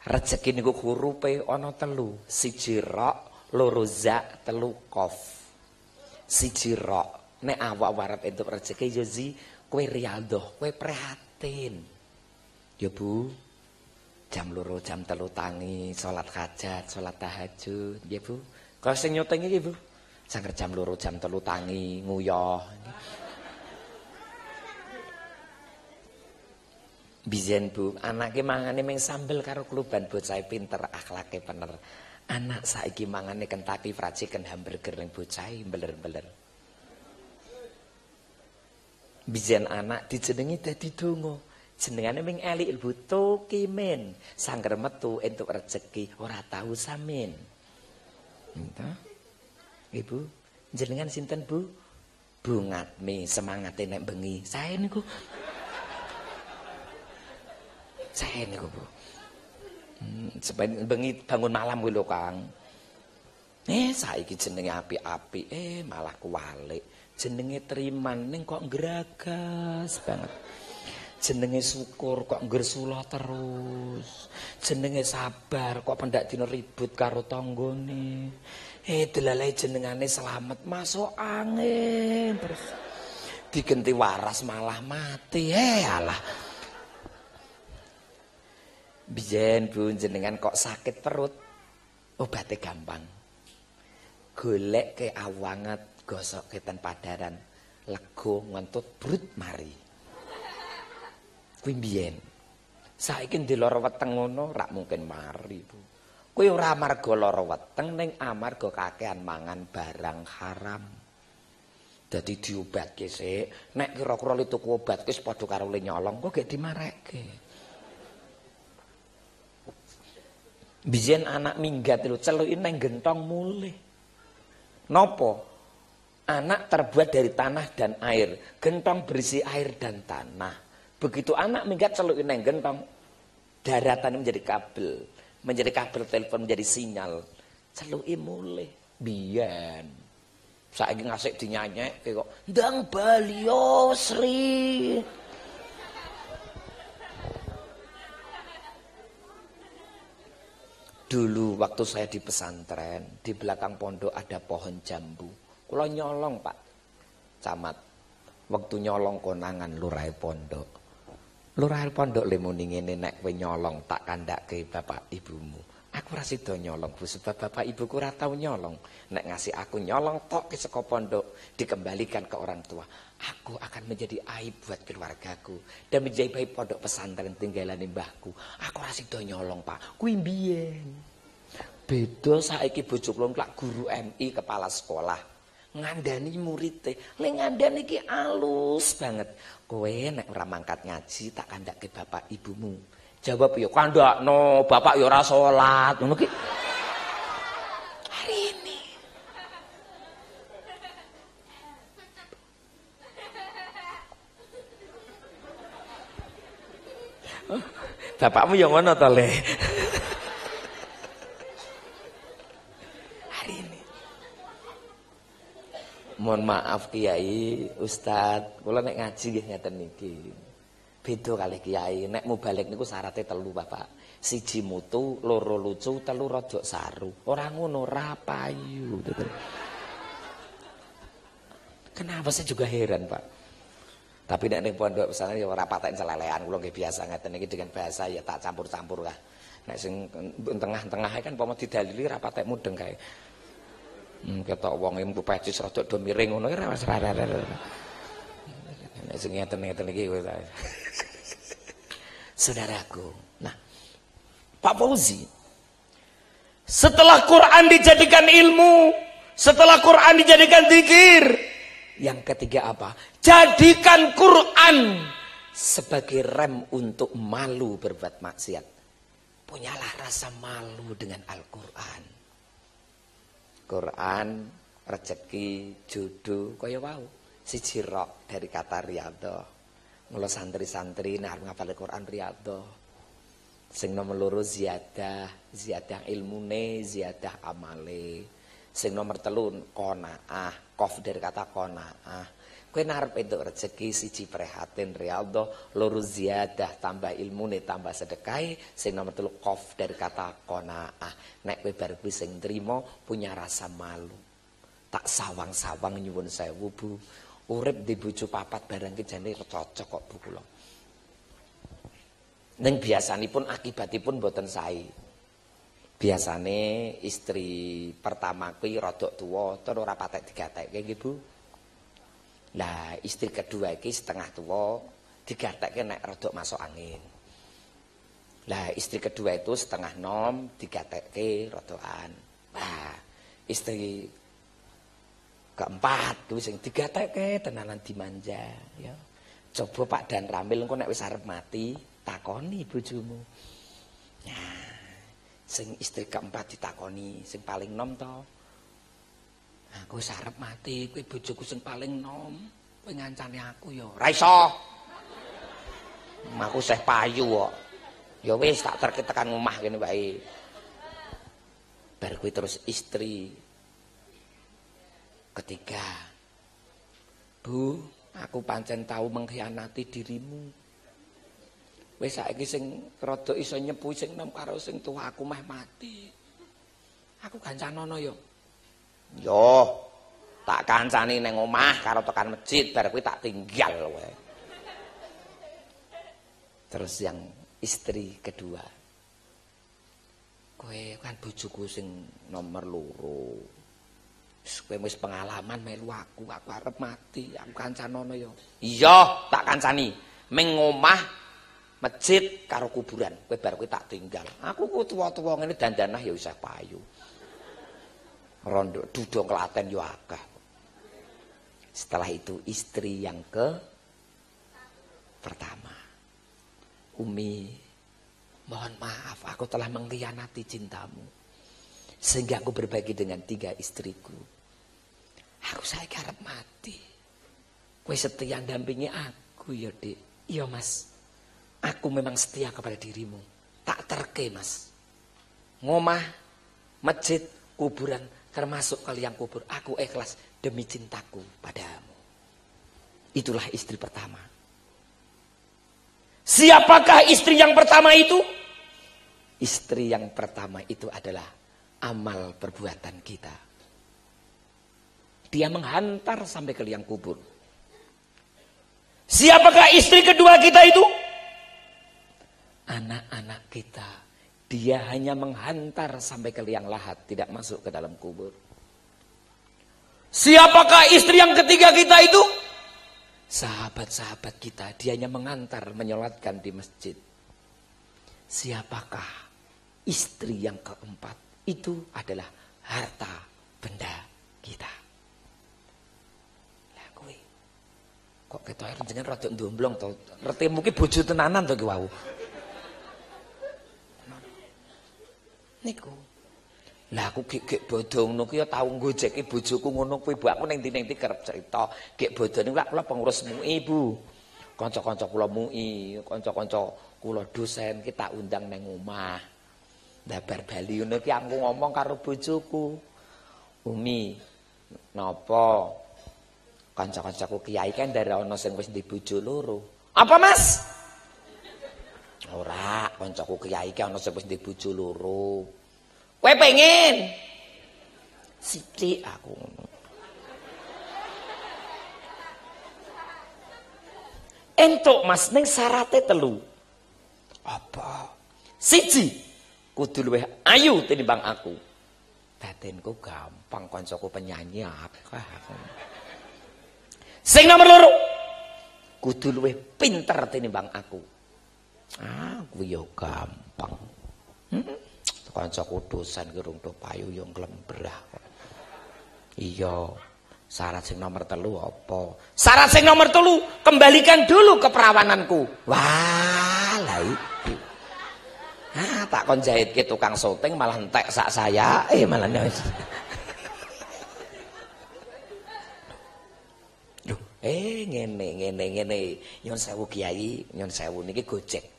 S1: Rezeki niku hurufe ana 3, 1 ra, 2 za, 3 qaf. 1 ra, nek awak arep entuk rezeki ya zi, kowe riyadhah, kowe prihatin. Ya Bu, jam 2, jam 3 tangi, sholat hajat, sholat tahajud, ya Bu. Kalau sing nyuting iki Bu, sangger jam 2, jam 3 tangi, nguyah. Biyen Bu, anake mangane ming sambel karo kluban, bocah pinter, akhlake bener. Anak saiki mangane Kentucky Fried Chicken hamburger ning bocah mbeler-mbeler. Biyen anak dijenengi dadi donga. Jenengane ming elik ilmu tokimen, sangger metu entuk rezeki ora tahu samin. Entah. Ibu, jenengan sinten Bu? Bu Ngatmi, semangate nek bengi. Saya niku. Saya niku Bu. Sebenarnya bengi bangun malam kuwi lho Kang. Saiki jenenge apik-apik, malah kuwalik. Jenenge Triman ning kok ngragas banget. Jenenge Syukur kok ngersula terus. Jenenge Sabar kok pendak dina ribut karo tanggane. Delalae jenengane Slamet masuk angin terus. Digenti waras malah mati. Alah. Biyen Bu jenengan kok sakit perut. Obatnya gampang. Golek ke awanget, gosok ke ten padaran, lego ngentut brut mari. Kuwi biyen. Saiki ndek lara weteng ngono rak mungkin mari, Bu. Kuwi ora amarga lara weteng ning amarga kakehan mangan barang haram. Dadi diobatke sik, nek kira-kira tuku obat wis padha karo le nyolong kok gek dimarekke. Biyen anak minggat lho celuki nang gentong mulih. Nopo? Anak terbuat dari tanah dan air. Gentong berisi air dan tanah. Begitu anak minggat celukin neng gentong, daratan menjadi kabel. Menjadi kabel telepon menjadi sinyal. Celuki mulih. Biyen. Saiki ngasih dinyanyek kok ndang Balio Sri. Dulu waktu saya di pesantren, di belakang pondok ada pohon jambu. Kula nyolong Pak Camat. Waktu nyolong konangan lurahe pondok. Lurahe pondok le muni ngene nek kowe nyolong tak kandhake bapak ibumu. Aku ora sida nyolong Bu sebab bapak ibuku ora tau nyolong. Nek ngasih aku nyolong tok ke saka pondok dikembalikan ke orang tua. Aku akan menjadi aib buat keluargaku dan menjadi baik pondok pesantren tinggalan mbahku. Aku ora sida nyolong Pak. Kuwi mbiyen. Beda saiki bojo kula lak guru MI kepala sekolah. Ngandani muridé. Le ngandani iki alus banget. Kowe nek ora mangkat ngaji tak kandhake bapak ibumu. Jawab ya kandhakno, bapak ya ora salat. Ngono ki. Hari ini. Bapakmu yang ngono to, Le? Hari ini. Mohon maaf Kiai, Ustadz, kula nek ngaji nggih ngeten niki. Beda kali Kiai, nek mubalik niku syaratnya 3 Bapak. 1 mutu, 2 lucu, 3 rodok saru. Ora ngono ra payu. Kenapa saya juga heran, Pak? Tapi nek ning pondok pesantren ya ora patek celelean, kula nggih biasa ngeten iki dengan bahasa ya tak campur-campur lah. Nek sing tengah-tengah kan pomo didalili ra patek mudeng kae. Ketok wong mung pecis rodok do miring ngono ora wis ra. Nek sing ngeten-ngeten iki wis. Saudaraku. Nah, Pak Fauzi, setelah Quran dijadikan ilmu, setelah Quran dijadikan zikir, yang ketiga apa? Jadikan Quran sebagai rem untuk malu berbuat maksiat. Punyalah rasa malu dengan Al-Quran. Quran, rezeki, jodoh, kaya wau. Siji rok dari kata riyadhah. Mula santri-santri nah ngapal Quran riyadhah. Sing nomor 2 ziyadah ilmune, ziyadah amale. Sing nomor 3 qanaah, qaf dari kata qanaah. Kowe narep entuk rezeki siji prihatin riyadhah, 2 ziyadah tambah ilmune tambah sedekahe. Sing nomor 3 qaf dari kata qanaah. Nek kowe bar kuwi sing trima punya rasa malu. Tak sawang-sawang nyuwun sewu Bu. Urip di bojo 4 barang ki jane cocok kok Bu kula. Ning biasanipun akibatipun boten sae. Biasane istri pertama kuwi rada tuwa, tur ora patek digatekke nggih Bu. Lah istri kedua iki setengah tuwa, digatekke nek rada masuk angin. Lah istri kedua itu setengah nom, digatekke rodaan. Nah, istri keempat kuwi sing digatekke tenanan dimanja ya. Coba Pak Dan Ramil engko nek wis arep mati takoni bojomu. Nah, sing istri keempat ditakoni, sing paling nom to, Aku wis arep mati, kowe bojoku sing paling nom. Kowe ngancani aku ya. Ora iso. Aku seh payu kok. Ya wis tak tekan omah kene wae. Bar kuwi terus istri ketiga. Bu, aku pancen tahu mengkhianati dirimu. Wis saiki sing rada iso nyepu sing nom karo sing tuwa aku meh mati. Aku gancanono yo. Yo, tak kancani ning omah karo tekan masjid bar kuwi tak tinggal wae. Terus yang istri kedua. Kowe kan bojoku sing nomor loro. Kowe wis pengalaman melu aku arep mati, aku kancanono yo. Iya, tak kancani. Ming omah masjid karo kuburan. Kowe bar kuwi tak tinggal. Aku ku tuwa-tuwa ngene dandanah ya isih payu. Rondo duduk Klaten yo akeh. Setelah itu istri yang pertama. Umi, mohon maaf aku telah mengkhianati cintamu. Sehingga aku berbagi dengan 3 istriku. Aku saya karep mati. Kowe setia dampingi aku ya, Dik. Iya, Mas. Aku memang setia kepada dirimu. Tak terke, Mas. Ngomah, masjid, kuburan, termasuk ke liang kubur. Aku ikhlas demi cintaku padamu. Itulah istri pertama. Siapakah istri yang pertama itu? Istri yang pertama itu adalah amal perbuatan kita. Dia menghantar sampai ke liang kubur. Siapakah istri kedua kita itu? Anak-anak kita. Dia hanya menghantar sampai ke liang lahat, tidak masuk ke dalam kubur. Siapakah istri yang ketiga kita itu? Sahabat-sahabat kita, dia hanya mengantar, menyolatkan di masjid. Siapakah istri yang keempat? Itu adalah harta benda kita. Lah kowe kok ketok jenengan rada ndomblong to. Retemu ki bojo tenanan to ki wau. Niku. Lah aku gek bodho ngono ki ya tau gojeki bojoku ngono kuwi Bu. Aku ning ndi kerep cerita. Gek bodho niku lak kula pengurus MUI, Bu. Kanca-kanca kula MUI, kanca-kanca kula dosen ki tak undang nang omah. Lah bar bali ngono ki aku ngomong karo bojoku. Umi, napa kanca-kancaku kiai kan dari ana sing wis ndek bojo loro. Apa, Mas? Ora, kancaku kiai ki ana sing wis ndek bojo loro. Kowe pengen? Sithik aku ngono. Entuk Mas ning syarate 3. Apa? 1, kudu luwih ayu tinimbang aku. Batinku gampang, kancaku penyanyi akeh. Sing nomor 2, kudu luwih pinter tinimbang aku. Ah, kuwi yo gampang. Kancaku dosen ki rung do payu yo nglembrah kok. Iya. Syarat sing nomor 3 apa? Syarat sing nomor 3, kembalikan dulu keperawananku. Wah, lah iki. Ah, tak kon jahitke tukang syuting malah entek sak saya. Malah wis. Loh, ngene. Nyun sewu Kiai, nyun sewu niki gojek.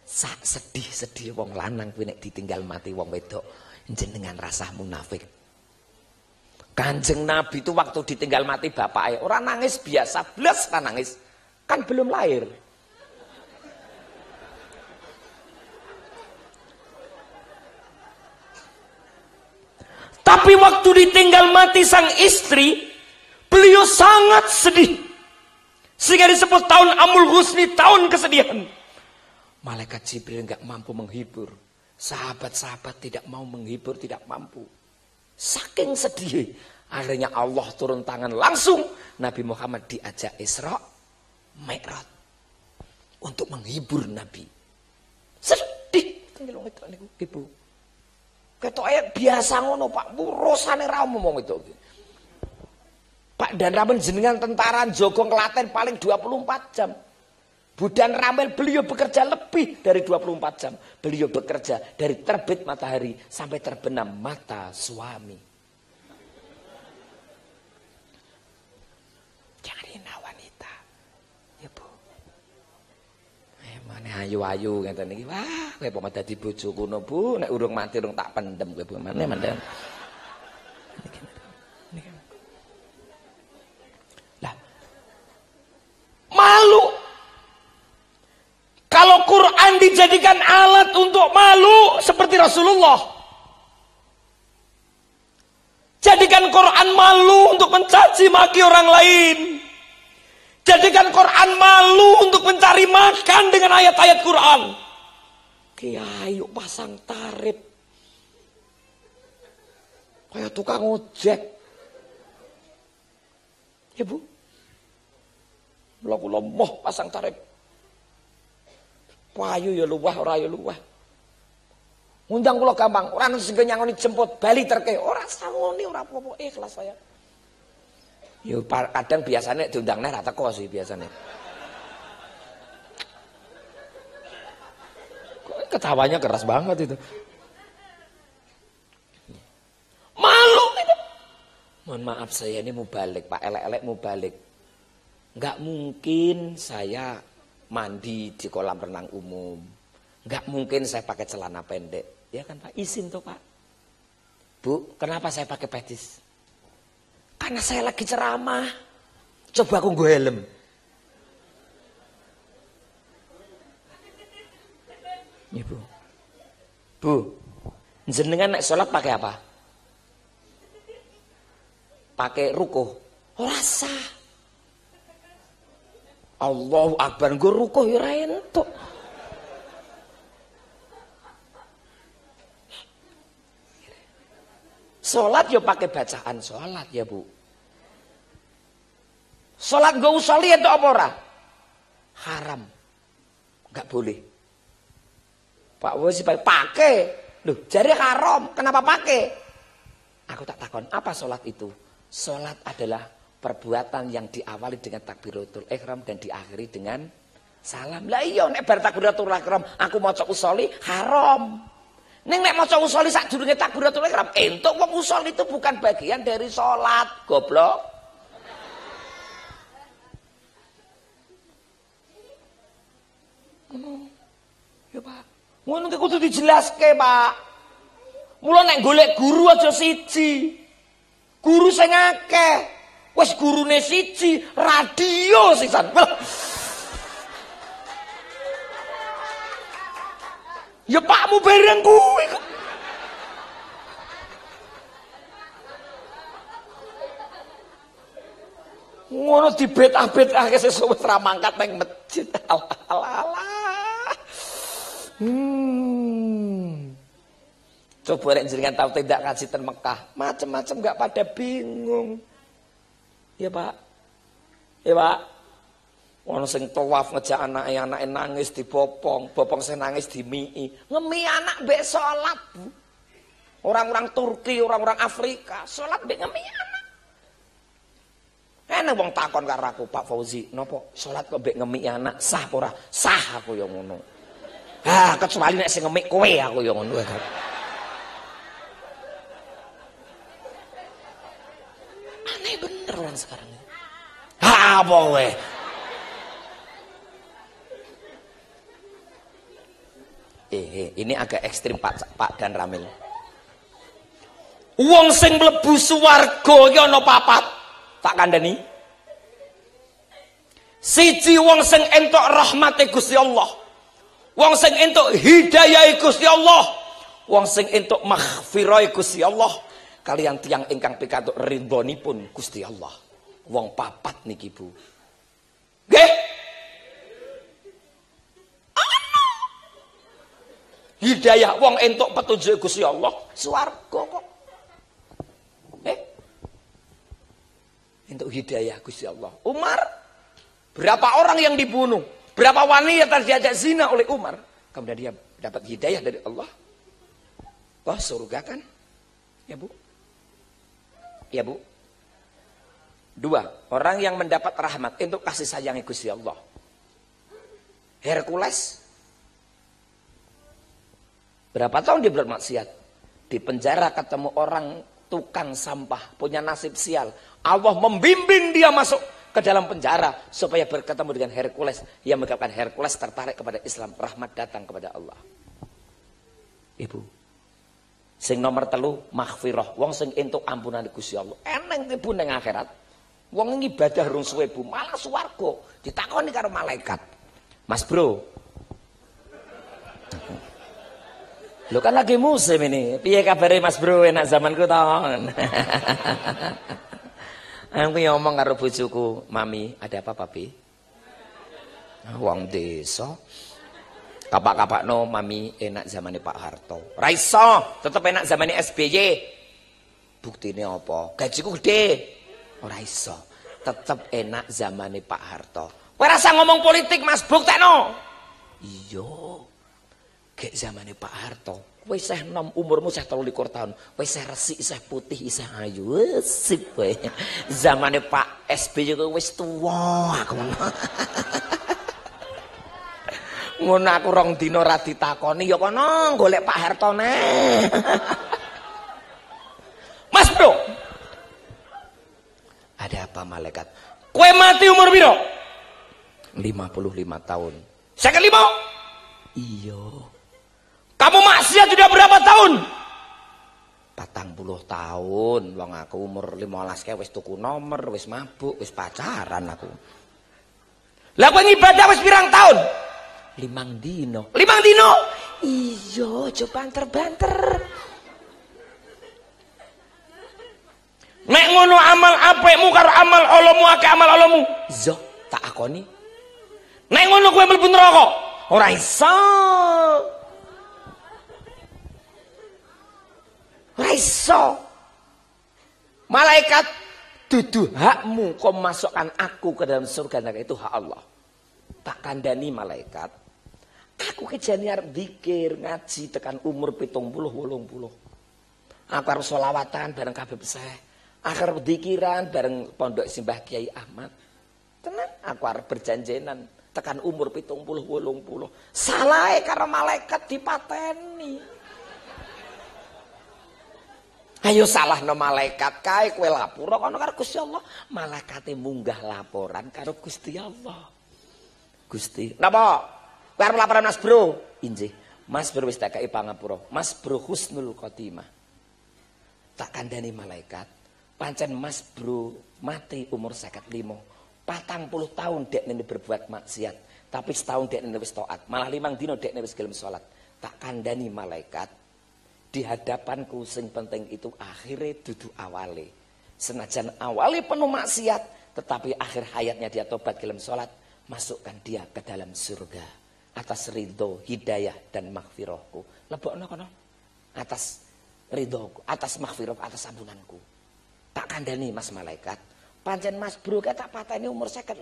S1: Sak sedih-sedih wong lanang kuwi nek ditinggal mati wong wedok jenengan rasah munafik. Kanjeng Nabi itu waktu ditinggal mati bapaknya orang nangis biasa, blas kan nangis, kan belum lahir. Tapi waktu ditinggal mati sang istri, beliau sangat sedih, sehingga disebut tahun Amul Husni, tahun kesedihan. Malaikat Jibril nggak mampu menghibur, sahabat-sahabat tidak mau menghibur, tidak mampu. Saking sedih, akhirnya Allah turun tangan langsung. Nabi Muhammad diajak Isra Mi'raj untuk menghibur Nabi. Sedih, tinggal ngomong niku Ibu. Ketoke biasa ngono Pak, urusane ra omong itu. Pak Dan Ramil jenengan tentara Jogong Klaten paling 24 jam. Budan Ramil beliau bekerja lebih dari 24 jam. Beliau bekerja dari terbit matahari sampai terbenam mata suami. Mane ayu-ayu ngeten iki. Wah, kowe pomo dadi bojoku no, Bu. Nek urung mati urung tak pendem kowe, Bu. Mane mandang. Lah. Malu. Kalau Quran dijadikan alat untuk malu seperti Rasulullah. Jadikan Quran malu untuk mencaci maki orang lain. Jadikan Quran malu untuk mencari makan dengan ayat-ayat Quran. Kiai yuk pasang tarif. Kayak tukang ojek. Ya Bu. Laku lemoh pasang tarif. Payu ya luwah, ora ya luwah. Ngundang kula gampang, ora nang sing nyangoni jemput bali terke. Ora sangoni, ora apa-apa, ikhlas saya. Ya kadang biasanya diundang neh ra teko sih biasanya. Kok ketawanya keras banget itu. Malu itu. Mohon maaf saya ini mau balik, Pak, elek-elek mau balik. Enggak mungkin saya mandi di kolam renang umum. Enggak mungkin saya pakai celana pendek. Ya kan Pak, izin tuh Pak. Bu, kenapa saya pakai pedis? Karena saya lagi ceramah. Coba aku nggo helm. Ya Bu. Bu, jenengan nek sholat pakai apa? Pakai rukuh. Ora sah. Allahu Akbar, nggo rukuh ya ora entuk. Sholat ya pakai bacaan sholat ya Bu. Sholat gak usoli itu apa ora? Haram. Gak boleh. Pak Wasi pakai. Loh, jadi haram. Kenapa pakai? Aku tak takon, apa sholat itu? Sholat adalah perbuatan yang diawali dengan takbiratul ihram dan diakhiri dengan salam. Lah iya nek bar takbiratul ihram aku maca usoli haram. Ning nek maca usoli sadurunge takbiratul ihram entuk wong usoli itu bukan bagian dari salat, goblok. Ya Pak. Ngono ki kudu dijelaske, Pak. Mula nek golek guru aja siji. Guru sing akeh. Wis gurune siji, radio sisan. Ya pakmu bareng kuwi kok. Ngono dibetah-betahke sesuk wis ra mangkat nang masjid. Alah. Coba nek jenengan tau tindak kaji ten Mekah, macam-macam enggak pada bingung. Ya Pak. Ya Pak. Ono sing tawaf ngejak anake nangis dibopong, bopong sing nangis dimii. Ngemi anak mbek salat, Bu. Orang-orang Turki, orang-orang Afrika, salat mbek ngemi anak. Enak wong takon karo aku, Pak Fauzi, napa salat kok mbek ngemi anak sah apa ora? Sah aku ya ngono. Ha, kecuali nek sing ngemi kowe aku ya ngono. Aneh bener orang sekarang ini. Ha, apa kowe? Ini agak ekstrim Pak dan Ramil. Wong sing mlebu swarga iki ana papat. Tak kandhani. Siji wong sing entuk rahmate Gusti Allah. Wong sing entuk hidayahe Gusti Allah. Wong sing entuk maghfirahe Gusti Allah. Kalian tiang ingkang pikantuk ridhonipun Gusti Allah. Wong papat niki Bu. Nggih? Hidayah wong entuk petunjuk Gusti Allah, swarga kok. Entuk hidayah Gusti Allah. Umar, berapa orang yang dibunuh? Berapa wanita diajak zina oleh Umar? Kemudian dia dapat hidayah dari Allah. Wah, surga kan? Ya Bu. Ya Bu. Dua, orang yang mendapat rahmat untuk kasih sayang Gusti Allah. Hercules. Berapa tahun dia bermaksiat? Di penjara ketemu orang tukang sampah, punya nasib sial. Allah membimbing dia masuk ke dalam penjara supaya bertemu dengan Hercules yang menyebabkan Hercules tertarik kepada Islam, rahmat datang kepada Allah. Ibu, sing nomor 3 maghfirah, wong sing entuk ampunan Gusti Allah. Eneng ibu ning akhirat. Wong ibadah rung suwe Bu, malah swarga ditakoni karo malaikat. Mas Bro. Lo kan lagi musim ini. Piye kabare Mas Bro, enak zamanku to. Aku ngomong karo bojoku, "Mami, ada apa, Papi?" Wong desa. Kapak-kapakno, "Mami, enak zamane Pak Harto." Ra iso, tetep enak zamane SBY. Buktine apa? Gajiku gede. Ora iso. Tetep enak zamane Pak Harto. Kowe rasa ngomong politik, Mas, buktekno. Iya. Gek zamane Pak Harto. Kowe isih nom, umurmu isih 23 tahun. Kowe isih resik, isih putih, isih ayu. Sip kowe. Zamane Pak SBY kowe wis tuwa aku. Ngono aku rong dina ra ditakoni ya kono golek Pak Harto neh. Mas Bro. Ada apa malaikat? Kowe mati umur piro? 55 tahun. 55? Iya. Kamu maksiat sudah berapa tahun? 40 tahun. Wong aku umur 15 kae wis tuku nomor, wis mabuk, wis pacaran aku. Lah kowe ngibadah wis pirang tahun? 5 dino. 5 dino? Iya, aja banter-banter. Nek ngono amal apikmu karo amal alamu akeh amal alamu. Zo, tak akoni. Nek ngono kowe mlebu neraka. Ora iso. Ora iso. Malaikat dudu hakmu kau masukkan aku ke dalam surga neraka, itu hak Allah. Tak kandani malaikat. Aku kejane arep zikir ngaji tekan umur 70 80. Aku harus sholawatan bareng kabeh peseh. Akhir zikiran bareng pondok Simbah Kiai Ahmad. Tenang, aku arep berjanjenan tekan umur 70 80. Salahe karo malaikat dipateni. Ayo salah no malaikat kae kowe lapor kono karo Gusti Allah. Malaikate munggah laporan karo Gusti Allah. Gusti, napa? Kowe arep laporan Mas Bro? Injih. Mas Bro wis tak kei pangapura. Mas Bro husnul khotimah. Tak kandhani malaikat. Pancen Mas Bro mati umur 55. 40 tahun dekne berbuat maksiat. Tapi setahun dekne wis taat. Malah 5 dina dekne wis gelem salat. Tak kandhani malaikat. Di hadapanku sing penting itu akhirnya dudu awale. Senajan awale penuh maksiat, tetapi akhir hayatnya dia tobat gelem salat, masukkan dia ke dalam surga atas ridho, hidayah dan maghfirahku. Lebokno kono. Atas ridhoku, atas maghfirah, atas ampunanku. Tak kandhani Mas malaikat. Pancen Mas Bro tak pateni umur 55.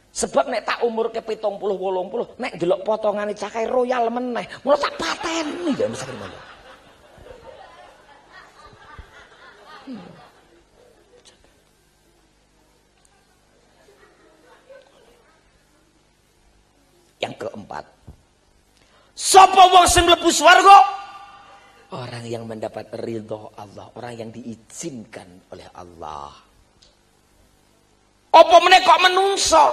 S1: Sebab nek tak umur ke 70 80, nek delok potongane cakai royal meneh, mulo tak pateni ya mesti ngono. Yang keempat, sapa wong sing mlebu swarga? Orang yang mendapat ridho Allah, orang yang diizinkan oleh Allah. Apa meneh kok menungso?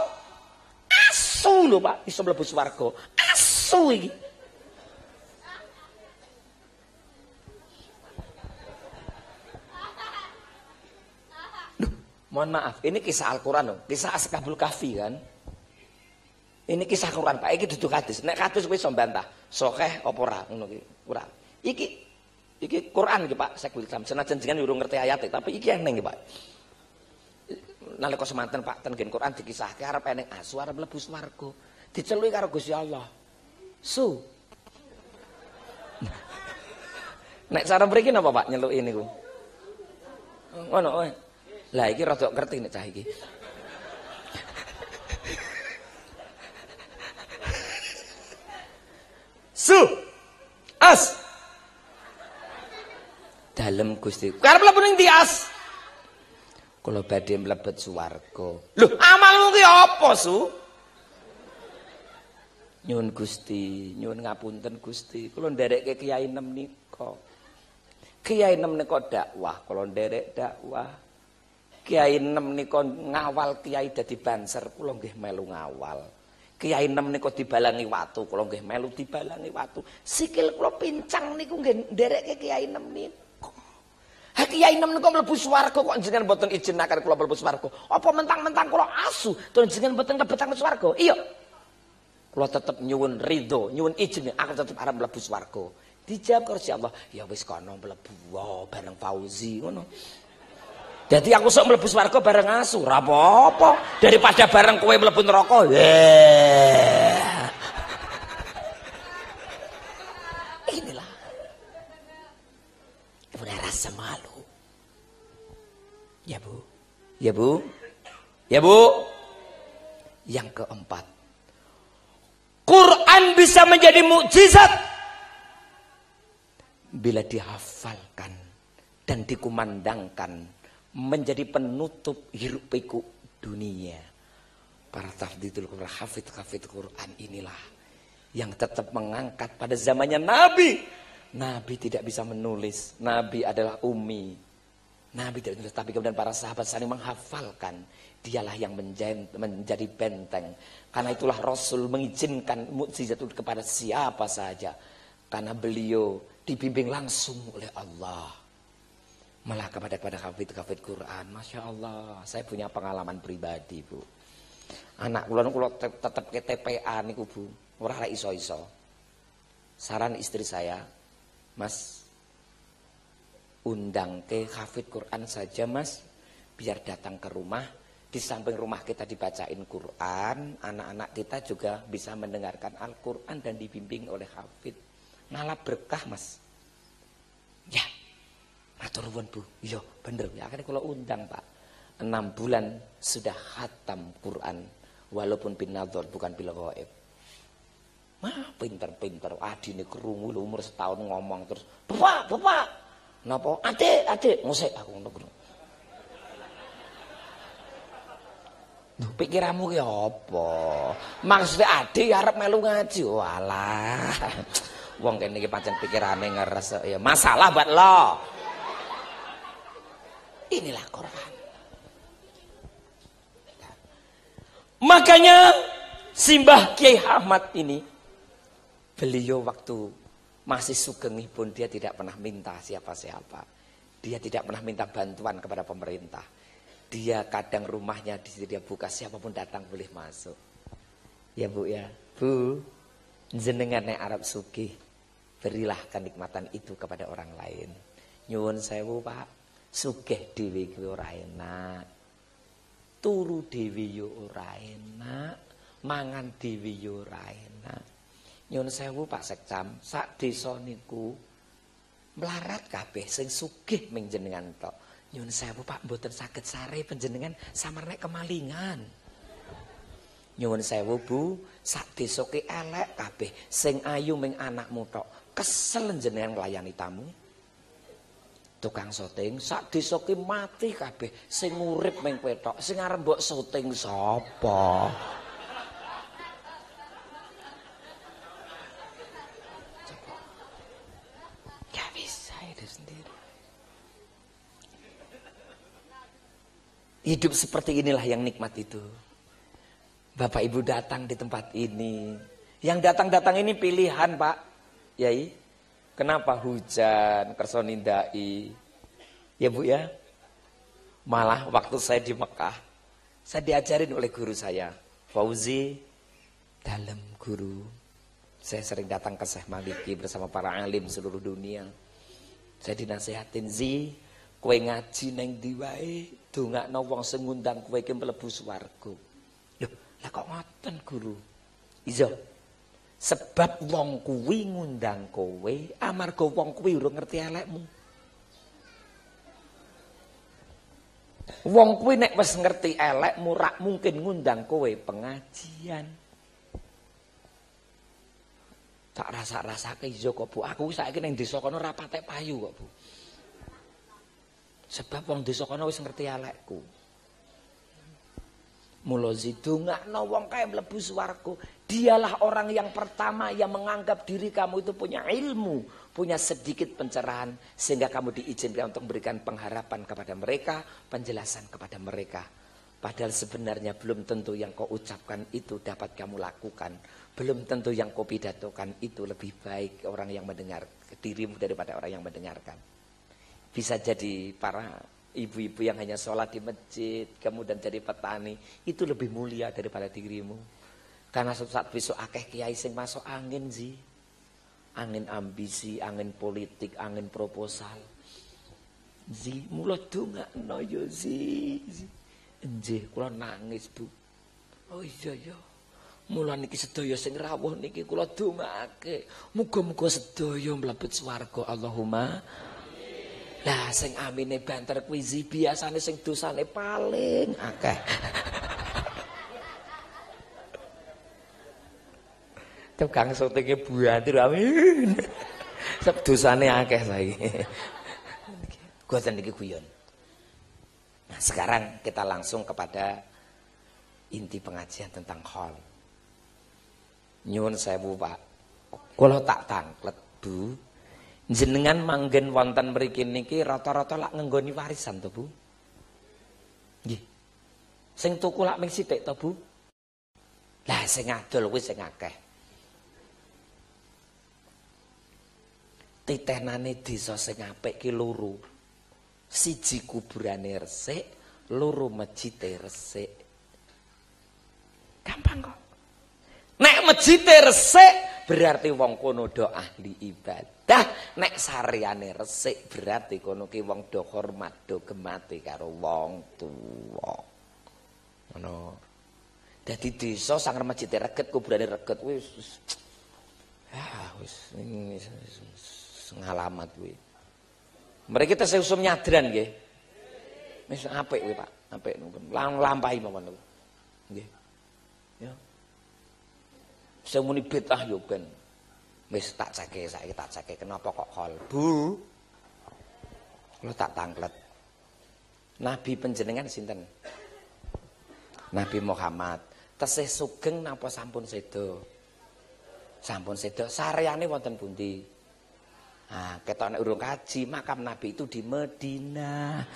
S1: Asu lho Pak, iso mlebu swarga. Asu iki. Duh, mohon maaf, ini kisah Al-Qur'an loh, kisah Ashabul Kahfi kan. Ini kisah Quran Pak, iki duduk hadis. Nek hadis kowe iso bantah, sahih apa ora ngono iki. Ora. Iki Quran iki Pak, Syekhul Islam. Senajan jenengan urung ngerti ayate, tapi iki eneng iki Pak. Nalika semanten Pak ten Quran dikisahke arep eneng asu arep mlebu swarga. Diceluki karo Gusti Allah. Su. Nek cara mriki napa Pak nyeluki niku? Ngono kowe. Lah iki rada ngerti nek cah iki. Su. As. Dalem Gusti. Karep mlebu ning ndi as? Kula badhe mlebet swarga. Lho, amalmu ki apa, Su? Nyuwun Gusti, nyuwun ngapunten Gusti. Kula nderekke Kiai Nem nika. Kiai Nem nika dakwah, kula nderek dakwah. Kiai Nem nika ngawal kiai dadi banser, kula nggih melu ngawal. Kiai Nem nika dibalangi watu, kula nggih melu dibalangi watu. Sikil kula pincang niku nggih nderekke Kiai Nem niku. Ha Kiai Nem niku mlebu swarga kok jenengan mboten ijinaken kula mlebu swarga. Apa mentang-mentang kula asu, terus jenengan mboten kebetang swarga? Iya. Kula tetep nyuwun ridho, nyuwun izin, aku tetep arep mlebu swarga. Dijawab karo Allah, ya wis kono mlebu bareng Fauzi ngono. Jadi aku sok mlebu swarga bareng asu, ora apa-apa daripada bareng kowe mlebu neraka. Inilah punya rasa malu. Ya Bu. Ya Bu. Ya Bu. Yang keempat, Quran bisa menjadi mukjizat bila dihafalkan dan dikumandangkan menjadi penutup hiruk pikuk dunia. Para tafdidul Quran, hafid Quran inilah yang tetap mengangkat pada zamannya Nabi. Nabi tidak bisa menulis, Nabi adalah ummi. Nabi tidak menulis, tapi kemudian para sahabat saling menghafalkan. Dialah yang menjadi benteng. Karena itulah Rasul mengizinkan mukjizat itu kepada siapa saja. Karena beliau dibimbing langsung oleh Allah. Malah kepada hafid Quran, Masya Allah, saya punya pengalaman pribadi Bu. Anak kula tetap ke TPA niku Bu, ora iso-iso. Saran istri saya, Mas, undang ke hafid Quran saja Mas, biar datang ke rumah. Di samping rumah kita dibacain Quran, anak-anak kita juga bisa mendengarkan Al-Quran dan dibimbing oleh hafid. Malah berkah Mas. Ya. Matur nuwun Bu, iya bener ya, akhirnya kalau undang Pak 6 bulan sudah khatam Quran walaupun binadzor bukan bil ghaib. Mah pinter-pinter adine krungu lho umur setahun ngomong terus bapak napa adik ngusik aku ngono. Lho pikiranmu ki apa? Maksudnya adik arep melu ngaji. Walah. Wong kene iki pancen pikirane ngeres ya masalah buat lo. Inilah Quran. Makanya Simbah Kiai Ahmad ini, beliau waktu masih sugeng pun dia tidak pernah minta siapa-siapa. Dia tidak pernah minta bantuan kepada pemerintah. Dia kadang rumahnya dia buka, siapapun datang boleh masuk. Ya Bu ya, Bu, jenengan nek Arab sugih, berilah kenikmatan itu kepada orang lain. Nyuwun sewu Pak. Sugih dhewe kuwi ora enak. Turu dhewe yo ora enak, mangan dhewe yo ora enak. Nyun sewu Pak Sekcam, sak desa niku melarat kabeh sing sugih ming jenengan tok. Nyun sewu Pak mboten saged sare panjenengan samarnek kemalingan. Nyun sewu Bu, sak desa ki elek kabeh sing ayu ming anakmu tok. Kesel jenengan nglayani tamu. Tukang syuting sak desa ki mati kabeh sing urip ming kowe tok sing arep mbok syuting sapa? Gak bisa itu sendiri. Hidup seperti inilah yang nikmat itu. Bapak Ibu datang di tempat ini. Yang datang-datang ini pilihan Pak Yai. Kenapa hujan, kerso nindai? Ya Bu ya. Malah waktu saya di Mekah, saya diajarin oleh guru saya, Fauzi, dalam guru. Saya sering datang ke Syekh Maliki bersama para alim seluruh dunia. Saya dinasihatin, Zi, kowe ngaji neng ndi wae, dongakno wong sing ngundang kowe iki mlebu swarga. Lho, lah kok ngoten guru? Iya. Sebab wong kuwi ngundang kowe amarga wong kuwi urung ngerti elekmu. Wong kuwi nek wis ngerti elekmu rak mungkin ngundang kowe pengajian. Tak rasa-rasake iya kok Bu, aku saiki ning desa kono ora patek payu kok Bu. Sebab wong desa kono wis ngerti elekku. Mula zidungakno wong kae mlebu swarga. Dialah orang yang pertama yang menganggap diri kamu itu punya ilmu, punya sedikit pencerahan sehingga kamu diizinkan untuk memberikan pengharapan kepada mereka, penjelasan kepada mereka. Padahal sebenarnya belum tentu yang kau ucapkan itu dapat kamu lakukan. Belum tentu yang kau pidatokan itu lebih baik orang yang mendengar dirimu daripada orang yang mendengarkan. Bisa jadi para ibu-ibu yang hanya sholat di masjid, kemudian jadi petani, itu lebih mulia daripada dirimu. Karena saat besok akeh kiai sing masuk angin sih. Angin ambisi, angin politik, angin proposal. Zi, mula dongakno yo zi. Nggih, kula nangis, Bu. Oh iya ya. Mula niki sedaya sing rawuh niki kula dongake. Muga-muga sedaya mlebet swarga Allahumma. Lah sing amine banter kuwi zi biasane sing dosane paling akeh. Tukang syutinge buantir amin. Sep dosane akeh saiki. Goten niki guyon. Nah, sekarang kita langsung kepada inti pengajian tentang khol. Nyuwun sewu, Pak. Kula tak tanglet, Bu. Jenengan manggen wonten mriki niki rata-rata lak ngenggoni warisan to, Bu? Nggih. Sing tuku lak ming sithik to, Bu? Lah sing adol kuwi sing akeh. Titenane desa sing apik ki loro. Siji kuburane resik, loro mejite resik. Gampang kok. Nek mejite resik berarti wong kono do ahli ibadah, nek sareane resik berarti kono ki wong do hormat do gemati karo wong tuwa. Ngono. Dadi desa sang mejite reget kuburane reget wis ngalamat kuwi. Mereka kita seusum nyadran nggih. Wis apik kuwi, Pak. Apik nunggu. Lampahi mawon niku. Nggih. Ya. Sing muni bid'ah yo ben. Wis tak ceke saiki tak ceke kenapa kok khol? Bu. Kula tak tanglet. Nabi panjenengan sinten? Nabi Muhammad. Tesih sugeng napa sampun sedo? Sampun sedo. Sareane wonten pundi? Nah, ketok nek urung kaji makam Nabi itu di Madinah.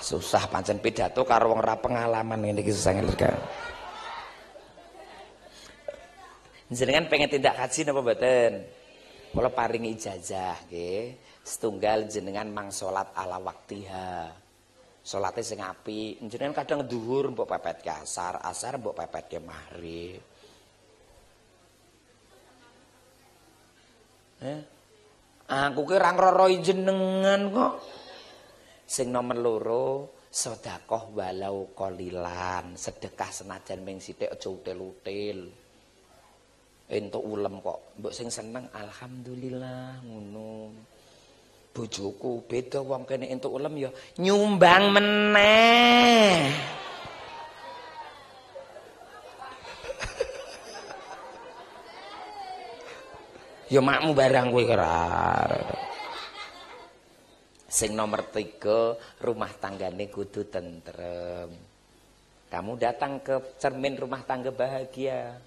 S1: Susah pancen pidato karo wong ora pengalaman ngene iki susah ngelir. Jenengan pengen tindak kaji napa mboten? Kula paringi ijazah nggih. Setunggal jenengan mang salat ala waktiha. Salate sing apik. Jenengan kadang dhuwur mbok pepet ke asar mbok pepet ke maghrib. Aku ki ora ngroroi jenengan kok. Sing nomor loro, sedekah walau qalilan, sedekah senajan ming sithik aja util-util. Entuk ulem kok, mbok sing seneng alhamdulillah ngono. Bojoku beda wong kene entuk ulem ya nyumbang meneh. Ya makmu barang kowe kerar. Sing nomor 3, rumah tanggane kudu tentrem. Kamu datang ke cermin rumah tangga bahagia.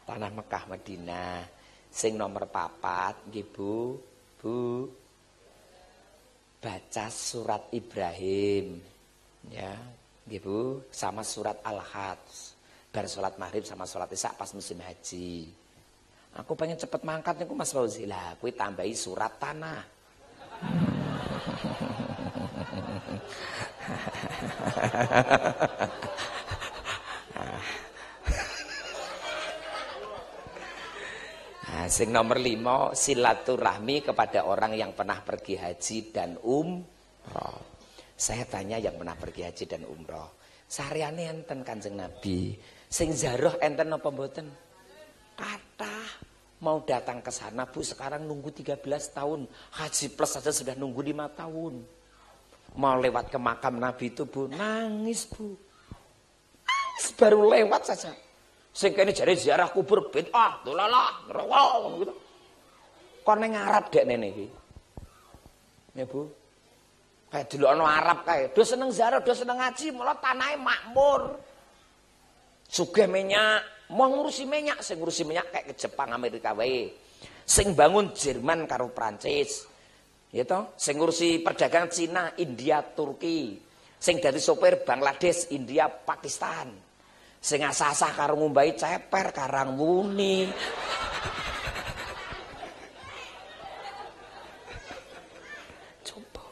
S1: Tanah Mekah Madinah. Sing nomor 4, nggih Bu. Bu. Baca surat Ibrahim. Ya, nggih Bu, sama surat Al-Hajj. Bar salat maghrib sama salat isya pas musim haji. Aku pengen cepet mangkat niku Mas Fauzi. Lah kuwi tambahi surat tanah. Nah, sing nomor 5 silaturahmi kepada orang yang pernah pergi haji dan umroh. Saya tanya yang pernah pergi haji dan umroh. Sareane enten Kanjeng Nabi. Sing zaroh enten apa mboten? Kathah. Mau datang ke sana Bu, sekarang nunggu 13 tahun. Haji plus saja sudah nunggu 5 tahun. Mau lewat ke makam Nabi itu Bu, nangis Bu. Nangis baru lewat saja. Sing kene jare ziarah kubur bid'ah, dolalah, neraka ngono gitu. Kon ning Arab dek nene iki. Ya Bu. Kayak delokno Arab kae, do seneng ziarah, do seneng ngaji, malah tanahe makmur. Sugih minyak, mau ngurusi minyak, sing ngurusi minyak kayak ke Jepang Amerika wae. Sing bangun Jerman karo Prancis. Ya toh, sing ngurusi perdagangan Cina, India, Turki. Sing dadi sopir Bangladesh, India, Pakistan. Sing asah-asah karo ngumbahi ceper Karang Muni. Coba.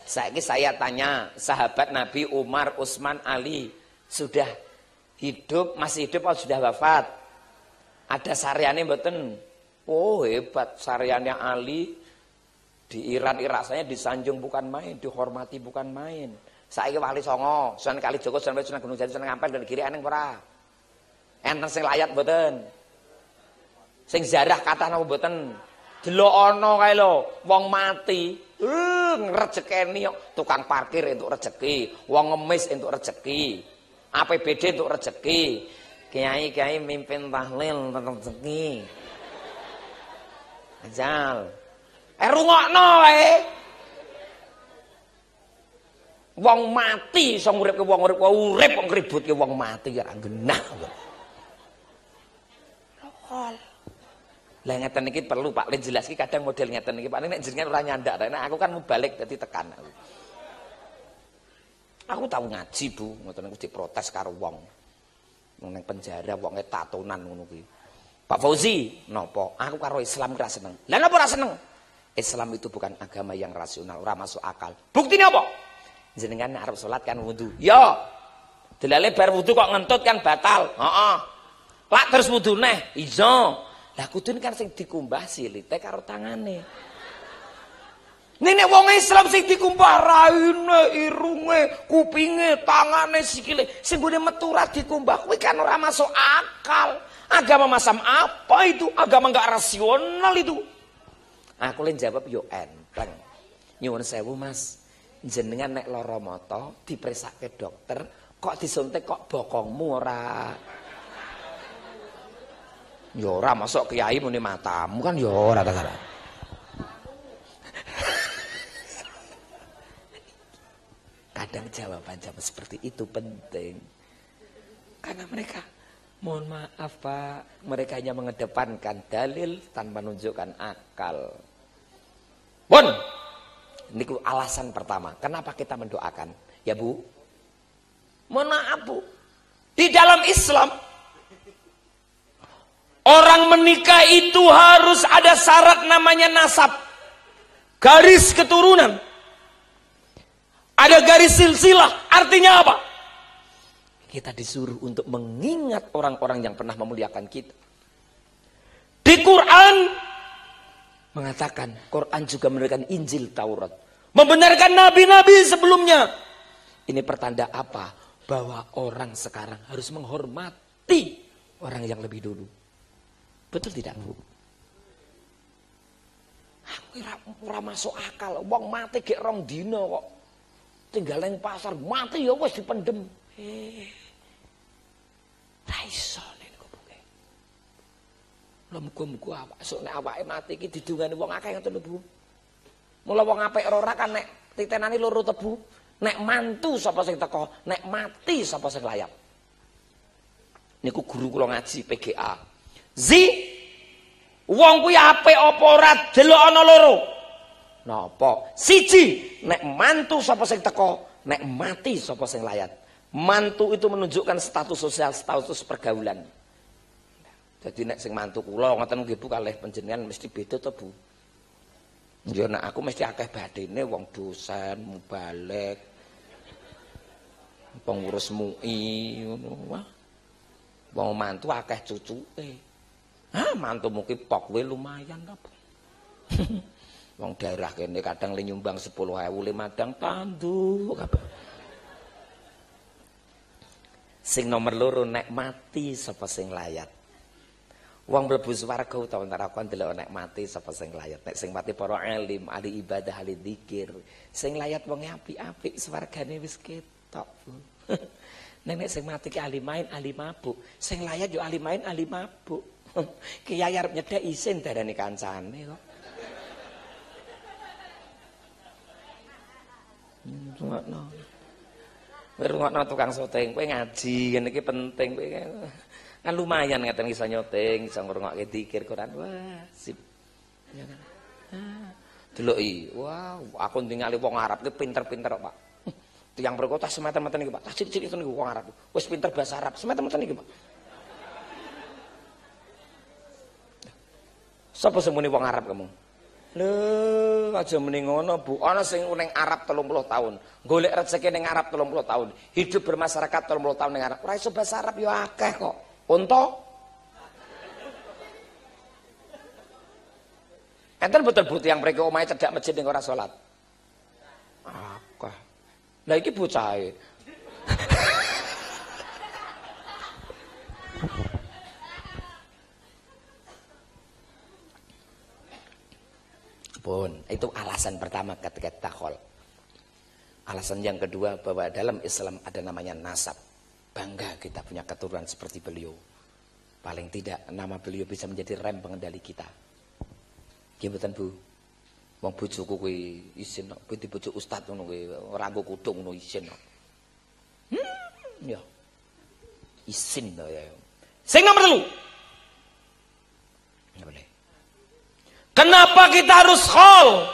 S1: Saiki saya tanya, sahabat Nabi Umar, Utsman, Ali sudah hidup, masih hidup atau sudah wafat? Ada saryane mboten? Oh hebat, saryannya Ali di Iran, Irak saya disanjung bukan main, dihormati bukan main. Saiki Wali Songo, Sunan Kalijaga, Sunan Gunung Jati, Sunan Ampel dan Giri eneng ora? Enten sing layat mboten? Sing zarah kathah napa mboten? Delok ana kae lho, wong mati, ngrejekeni kok tukang parkir entuk rezeki, wong ngemis entuk rezeki, APBD entuk rezeki, kiai-kiai mimpin tahlil entuk rezeki. Ajal. Rungokno wae. Wong mati iso nguripke wong urip, urip kok ngributke wong mati ya ora genah. Lokal. Lah ngeten iki perlu Pak Lin jelas iki kadang model ngeten iki Pak nek jenengan ora nyandak nek aku kan mubalik dadi tekan aku. Aku tahu ngaji Bu, ngoten aku diprotes karo wong. Nang penjara wonge tatonan ngono kuwi. Pak Fauzi, nopo? Aku karo Islam ora seneng. Lah napa ora seneng? Islam itu bukan agama yang rasional, ora masuk akal. Buktine apa? Jenengan arep salat kan wudu. Ya. Delale bar wudu kok ngentut kan batal. Heeh. Lak terus wudu neh. Iya. Lah kudune kan sing dikumbah silite karo tangane. Nek wong Islam sing dikumbah raine, irunge, kupinge, tangane, sikile, sing gone metu ra dikumbah kuwi kan ora masuk akal. Agama macam apa itu? Agama enggak rasional itu. Aku len jawab yo enteng. Nyuwun sewu Mas, jenengan nek lara mata dipresake dokter, kok disuntik kok bokongmu ora. Yo ora masuk kiai muni matamu kan yo ora ta. Kadang jawaban-jawaban seperti itu penting. Karena mereka, mohon maaf Pak, mereka hanya mengedepankan dalil tanpa menunjukkan akal. Bon, ini alasan pertama. Kenapa kita mendoakan? Ya Bu, mohon maaf Bu, di dalam Islam orang menikah itu harus ada syarat namanya nasab, garis keturunan. Ada garis silsilah, artinya apa? Kita disuruh untuk mengingat orang-orang yang pernah memuliakan kita. Di Quran mengatakan, Quran juga membenarkan Injil, Taurat, membenarkan nabi-nabi sebelumnya. Ini pertanda apa? Bahwa orang sekarang harus menghormati orang yang lebih dulu. Betul tidak Bu? Ora masuk akal, wong mati gek 2 dina kok. Tinggal yang pasar mati ya wis dipendem. Ra iso nek kubuke. Lha muga-muga awak sok nek awake mati iki didungani wong akeh ngoten lho Bu. Mula wong apik ora kan nek titenane loro tebu, nek mantu sapa sing teko, nek mati sapa sing layap. Niku guru kula ngaji PGA. Wong kuwi apik apa ora delok ana loro. Napa? Siji, nek mantu sapa sing teko, nek mati sapa sing layat. Mantu itu menunjukkan status sosial, status pergaulan. Jadi nek sing mantu kula ngoten nggih Bu kalih panjenengan mesti beda to Bu. Ya nek aku mesti akeh badine wong dosen, mubalik, pengurus MUI ngono. Wah. Wong mantu akeh cucuke. Hah, mantumu ki pok kuwi lumayan to Bu. Wong daerah kene kadang le nyumbang 10.000 le madang tandu kabeh. Sing nomor loro nek mati sapa sing layat. Wong mlebu swarga utawa neraka ndelok nek mati sapa sing layat. Nek sing mati para alim, ahli ibadah, ahli zikir. Sing layat wong apik-apik swargane wis ketok, Bu. Nek sing mati ki ahli main, ahli mabuk. Sing layat yo ahli main, ahli mabuk. Kiai arep nyedhek isin darane kancane kok. Rungokno tukang syuting, kowe ngaji ngene iki penting kowe. Kan lumayan ngeten iso nyoting, iso ngrungokke dzikir Quran. Wah, sip. Ya kan. Deloki, wah, aku ningali wong Arab ki pinter-pinter kok, Pak. Tiyang mriko tas semeten-meten iki, Pak. Tas cilik-cilik niku wong Arab. Wis pinter bahasa Arab, semeten-meten iki, Pak. Sapa semuni wong Arab kamu? Lho, aja muni ngono, Bu. Ana sing ning Arab 30 tahun. Golek rezeki ning Arab 30 tahun. Hidup bermasyarakat 30 tahun ning Arab. Ora iso bahasa Arab yo akeh kok. Unta? Enten betul-betul yang mereka omahe cedhak masjid ning ora salat. Akeh. Lah iki bocahe. Pun, itu alasan pertama ketika takhol. Alasan yang kedua bahwa dalam Islam ada namanya nasab. Bangga kita punya keturunan seperti beliau. Paling tidak nama beliau bisa menjadi rem pengendali kita. Nggih mboten Bu. Wong bojoku kuwi isin kok, kowe dibojo ustaz ngono kuwi, ora nggo kudung ngono isin kok. Ya. Isin to ya. Sing nomor 3. Enggak boleh. Kenapa kita harus khol?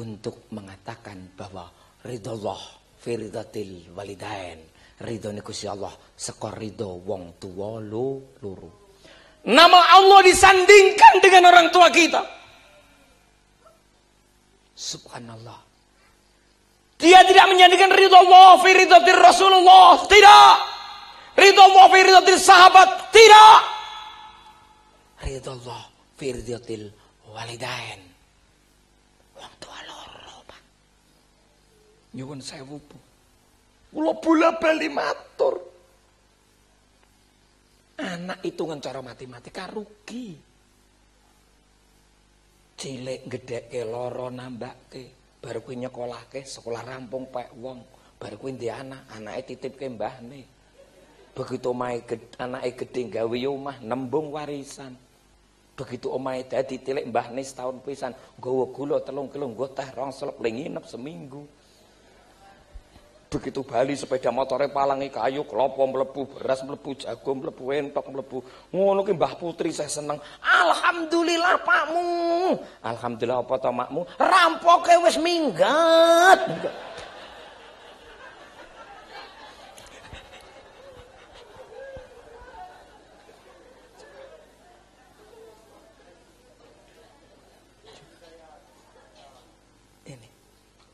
S1: Untuk mengatakan bahwa ridallah fi ridatil walidain. Ridho niku Gusti Allah saka ridho wong tuwa loro. Nama Allah disandingkan dengan orang tua kita. Subhanallah. Dia tidak menyandingkan ridho Allah fi ridhatir Rasulullah. Tidak. Ridho Allah fi ridhatil sahabat. Tidak. Ridho Allah fi ridhatil walidain. Wong tua loro, Pak. Nyuwun sewu, Bu. Kula bola-bali matur. Anak hitungan cara matematika rugi. Cilik gedhekke loro nambahke, baru kuwi nyekolahke, sekolah rampung pek wong, baru kuwi ndek anak, anake titipke mbahne. Begitu omahe anake gedhe gawe omah, nembung warisan. Begitu omahe dadi tilik mbahne setahun pisan, nggawa gula 3 kilo, nggo teh 2 selop nginep seminggu. Begitu bali sepeda motore palangi kayu, klopo mlebu, beras mlebu, jagung mlebu, entok mlebu. Ngono ki Mbah Putri saya seneng. Alhamdulillah Pakmu. Alhamdulillah apa to makmu? Rampoke wis minggat.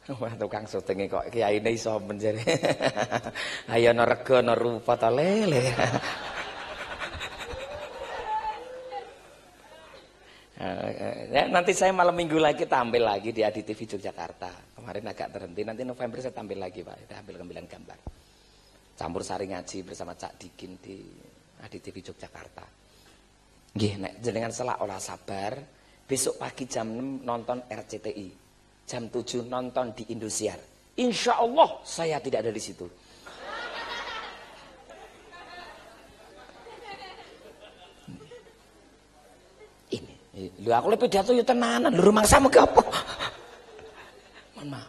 S1: Wah, tukang syuting kok kiyaine iso menjere. Ayo ana rega ana rupa ta lele. Nanti saya malam minggu lagi tampil lagi di Adi TV Yogyakarta. Kemarin agak terhenti, nanti November saya tampil lagi Pak. Saya ambil kembilan gambar. Campur sari ngaji bersama Cak Dikin di Adi TV Yogyakarta. Nggih, nek jenengan selak ora sabar, besok pagi jam 6 nonton RCTI. Jam 7 nonton di Indosiar. Insya Allah saya tidak ada di situ. Ini, lu aku lebih pidato yo tenanan, lu rumah sama ke apa? Mohon maaf.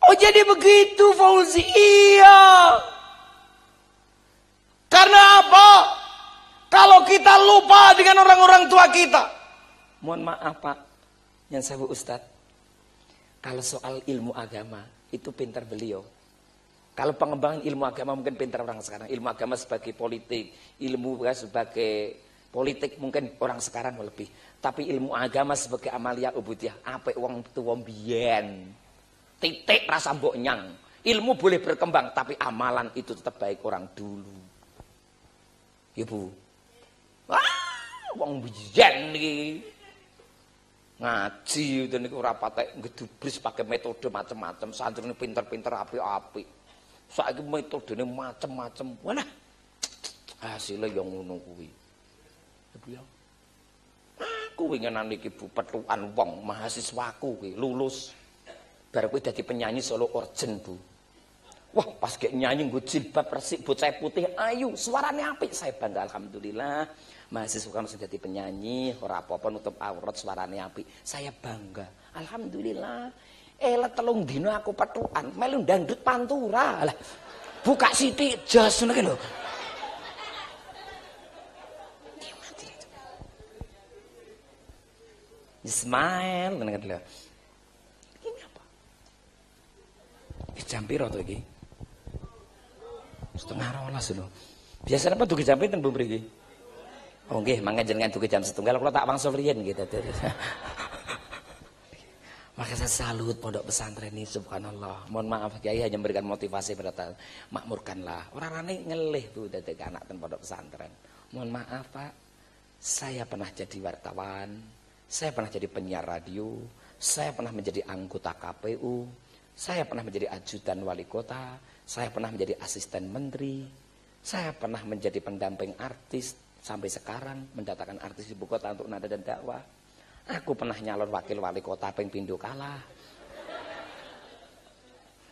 S1: Oh jadi begitu Fauzi? Iya. Karena apa? Kalau kita lupa dengan orang-orang tua kita. Mohon maaf Pak. Yang saya Ustadz, kalau soal ilmu agama itu pintar beliau. Kalau pengembangan ilmu agama mungkin pintar orang sekarang. Ilmu agama sebagai politik, ilmu sebagai politik mungkin orang sekarang lebih. Tapi ilmu agama sebagai amalia ubudiyah, apik wong tuwa mbiyen. Titik rasa mbok nyang. Ilmu boleh berkembang tapi amalan itu tetap baik orang dulu. Ibu. Wah, wong mbiyen iki. Ngaji itu niku ora patek ngedubris pakai metode macam-macam, santrine pinter-pinter apik-apik. Saiki metodene macam-macam. Walah. Hasilnya yang ngono kuwi. Ya. Aku winginan iki Bu petukan wong mahasiswaku kuwi lulus. Bar kuwi dadi penyanyi solo urgent Bu. Wah, pas kayak nyanyi nggo jilbab resik bocah putih ayu, suarane apik, saya bangga alhamdulillah. Mahasiswa kan sudah jadi penyanyi, ora apa-apa nutup aurat suarane apik. Saya bangga. Alhamdulillah. Let 3 dina aku petukan, melu dangdut pantura. Lah. Buka sithik jas ngono ki lho. Ismail ngene lho. Ini apa? Jam piro to iki? 11:30 lho. Biasane apa dugi jam pinten Bu mriki? Oh nggih, mangke jenengan dugi jam 1:30 kula tak wangsul riyen gitu. Maka saya salut pondok pesantren ini, subhanallah. Mohon maaf Kiai hanya memberikan motivasi pada makmurkanlah. Orang-orang ini ngelih Bu dadi anak ten pondok pesantren. Mohon maaf Pak, saya pernah jadi wartawan, saya pernah jadi penyiar radio, saya pernah menjadi anggota KPU, saya pernah menjadi ajudan wali kota, saya pernah menjadi asisten menteri, saya pernah menjadi pendamping artis sampai sekarang mendatangkan artis ibu kota untuk nada dan dakwah. Aku pernah nyalon wakil wali kota ping pindho kalah.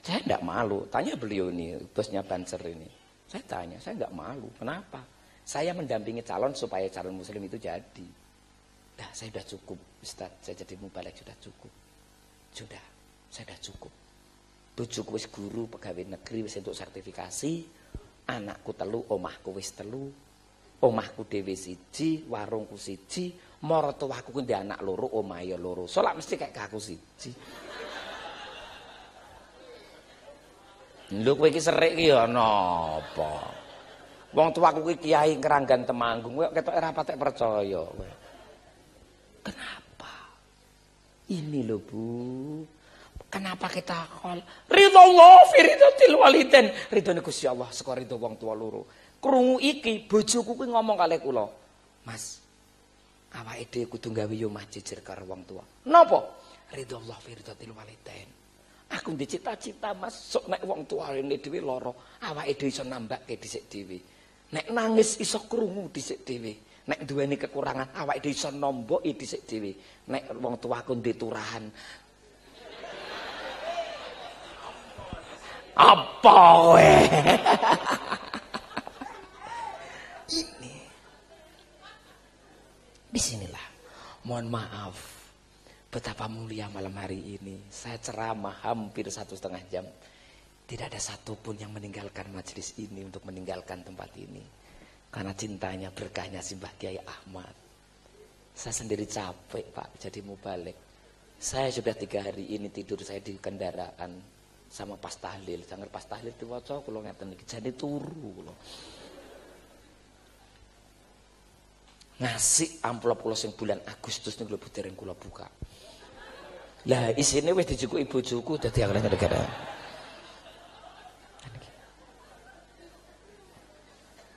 S1: Saya tidak malu. Tanya beliau ini, bosnya Banser ini. Saya tanya, saya nggak malu. Kenapa? Saya mendampingi calon supaya calon muslim itu jadi. Nah, saya sudah cukup, Ustaz. Saya jadi mubalek sudah cukup. Sudah, saya sudah cukup. Bojoku wis guru pegawai negeri wis untuk sertifikasi. Anakku telu, omahku wis telu. Omahku dhewe siji, warungku siji, maratuwaku ku ndek anak loro, omahe loro. Salat mesti kayak aku siji. Lho kowe iki serik ki ya napa? Wong tuaku ki kiai Keranggan Temanggung, kowe ketok ora patek percaya kowe. Kenapa? Ini lho Bu. Kenapa kita kol? Ridho fi ridhotil waliden. Ridhone Gusti Allah saka ridho wong tua loro. Krungu iki bojoku kuwi ngomong kalih kula, Mas, awake dhewe kudu gawe yo mah jejer karo wong tua. Napa? Ridho Allah fi ridhotil walidain. Aku ndek cita-cita Mas, sok nek wong tuane dhewe lara, awake dhewe iso nambake dhisik dhewe. Nek nangis iso krungu dhisik dhewe. Nek duweni kekurangan awake dhewe iso nomboki dhisik dhewe. Nek wong tuaku ndek turahan. Apa kowe? Ini. Bismillah. Mohon maaf. Betapa mulia malam hari ini. Saya ceramah hampir 1,5 jam. Tidak ada satupun yang meninggalkan majelis ini untuk meninggalkan tempat ini. Karena cintanya, berkahnya Simbah Kiai Ahmad. Saya sendiri capek Pak jadi mubalek. Saya sudah 3 hari ini tidur saya di kendaraan sama pas tahlil. Jangan pas tahlil diwaca kula ngeten iki jane turu kula. Ngasih amplop kula sing bulan Agustus niku lho dereng kula buka. Lah isine wis dijukuki bojoku dadi anggota negara.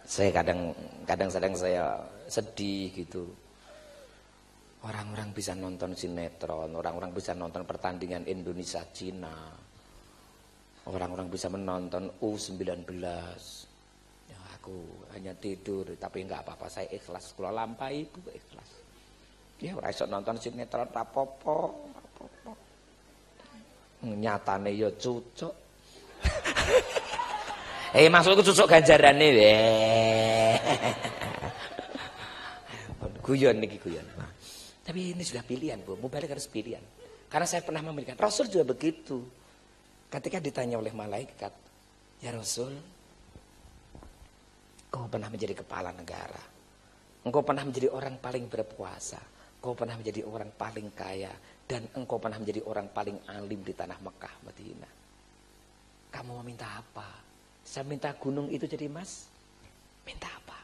S1: Saya kadang saya sedih gitu. Orang-orang bisa nonton sinetron, orang-orang bisa nonton pertandingan Indonesia Cina. Orang-orang bisa menonton U19. Ya, aku hanya tidur, tapi enggak apa-apa, saya ikhlas. Kula lampahi Bu ikhlas. Ya ora iso nonton sinetron rapopo. Nyatane ya cucuk. Maksudku cucuk ganjarane guyon niki guyon. Tapi ini sudah pilihan Bu, mubalek harus pilihan. Karena saya pernah memberikan, Rasul juga begitu. Ketika ditanya oleh malaikat, ya Rasul, kau pernah menjadi kepala negara, engkau pernah menjadi orang paling berpuasa, engkau pernah menjadi orang paling kaya, dan engkau pernah menjadi orang paling alim di tanah Mekah, Madinah. Kamu mau minta apa? Saya minta gunung itu jadi emas. Minta apa?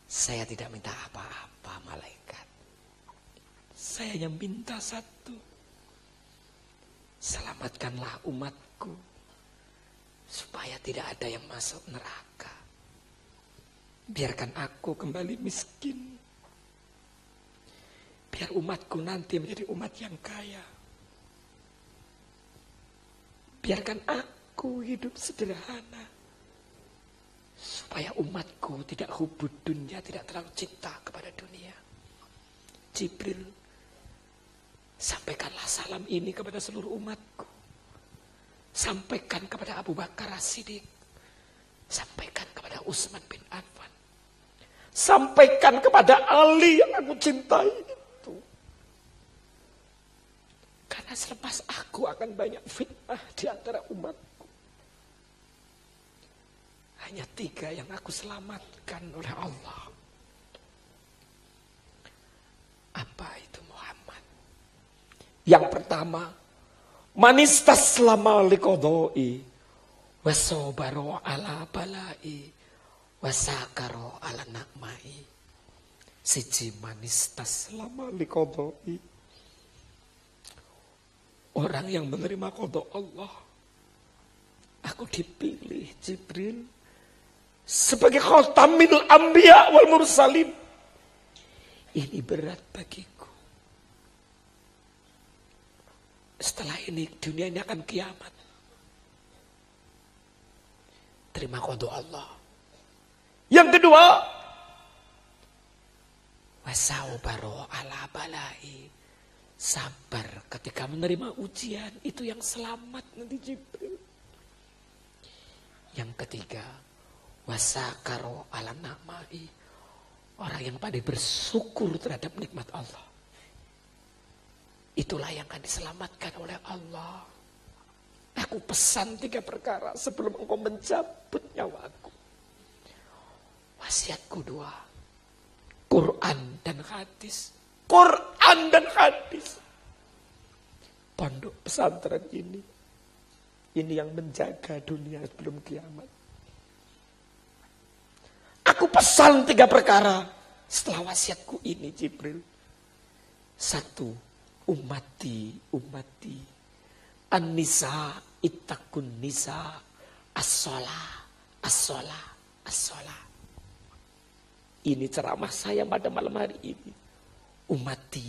S1: Saya tidak minta apa-apa malaikat. Saya hanya minta satu. Selamatkanlah umatku supaya tidak ada yang masuk neraka. Biarkan aku kembali miskin. Biar umatku nanti menjadi umat yang kaya. Biarkan aku hidup sederhana. Supaya umatku tidak hubud dunia, tidak terlalu cinta kepada dunia. Jibril, sampaikanlah salam ini kepada seluruh umatku. Sampaikan kepada Abu Bakar As-Siddiq. Sampaikan kepada Utsman bin Affan. Sampaikan kepada Ali yang aku cintai itu. Karena selepas aku akan banyak fitnah di antara umatku. Hanya 3 yang aku selamatkan oleh Allah. Apa itu Muhammad? Yang pertama, manistaslama liqadai wasobaro ala balai wasakaro ala nakmai. Siji manistaslama liqadai. Orang yang menerima qada Allah. Aku dipilih Jibril sebagai khatamil anbiya wal mursalin. Ini berat bagiku. Setelah ini dunia ini akan kiamat. Terima qada Allah. Yang kedua, wasaubaru ala balai. Sabar ketika menerima ujian, itu yang selamat nanti Jibril. Yang ketiga, wasakaro ala nakmai. Orang yang pandai bersyukur terhadap nikmat Allah. Itulah yang akan diselamatkan oleh Allah. Aku pesan 3 perkara sebelum engkau mencabut nyawaku. Wasiatku 2. Quran dan hadis. Quran dan hadis. Pondok pesantren ini yang menjaga dunia sebelum kiamat. Aku pesan 3 perkara setelah wasiatku ini Jibril. 1. Ummati. An-nisa ittaqun nisa. As-shalah. Ini ceramah saya pada malam hari ini. Umatku.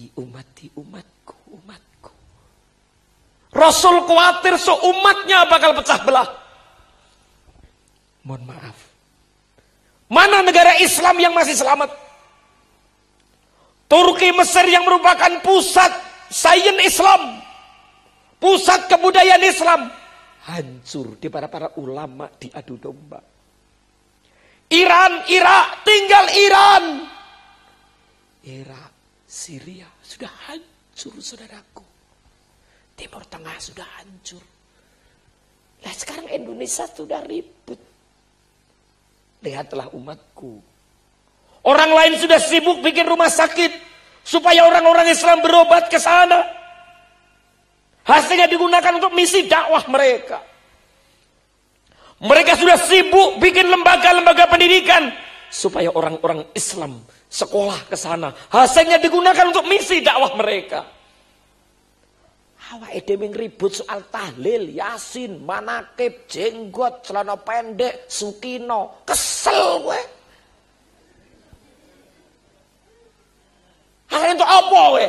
S1: Rasul khawatir seumatnya bakal pecah belah. Mohon maaf. Mana negara Islam yang masih selamat? Turki, Mesir yang merupakan pusat sains Islam, pusat kebudayaan Islam, hancur di para ulama diadu domba. Irak, tinggal Iran. Irak, Syria sudah hancur saudaraku. Timur Tengah sudah hancur. Nah sekarang Indonesia sudah ribut. Lihatlah umatku. Orang lain sudah sibuk bikin rumah sakit supaya orang-orang Islam berobat ke sana. Hasilnya digunakan untuk misi dakwah mereka. Mereka sudah sibuk bikin lembaga-lembaga pendidikan supaya orang-orang Islam sekolah ke sana. Hasilnya digunakan untuk misi dakwah mereka. Awake dhewe ribut soal tahlil, yasin, manakib, jenggot, celana pendek, sukino. Kesel gue. Akhirnya untuk apa gue?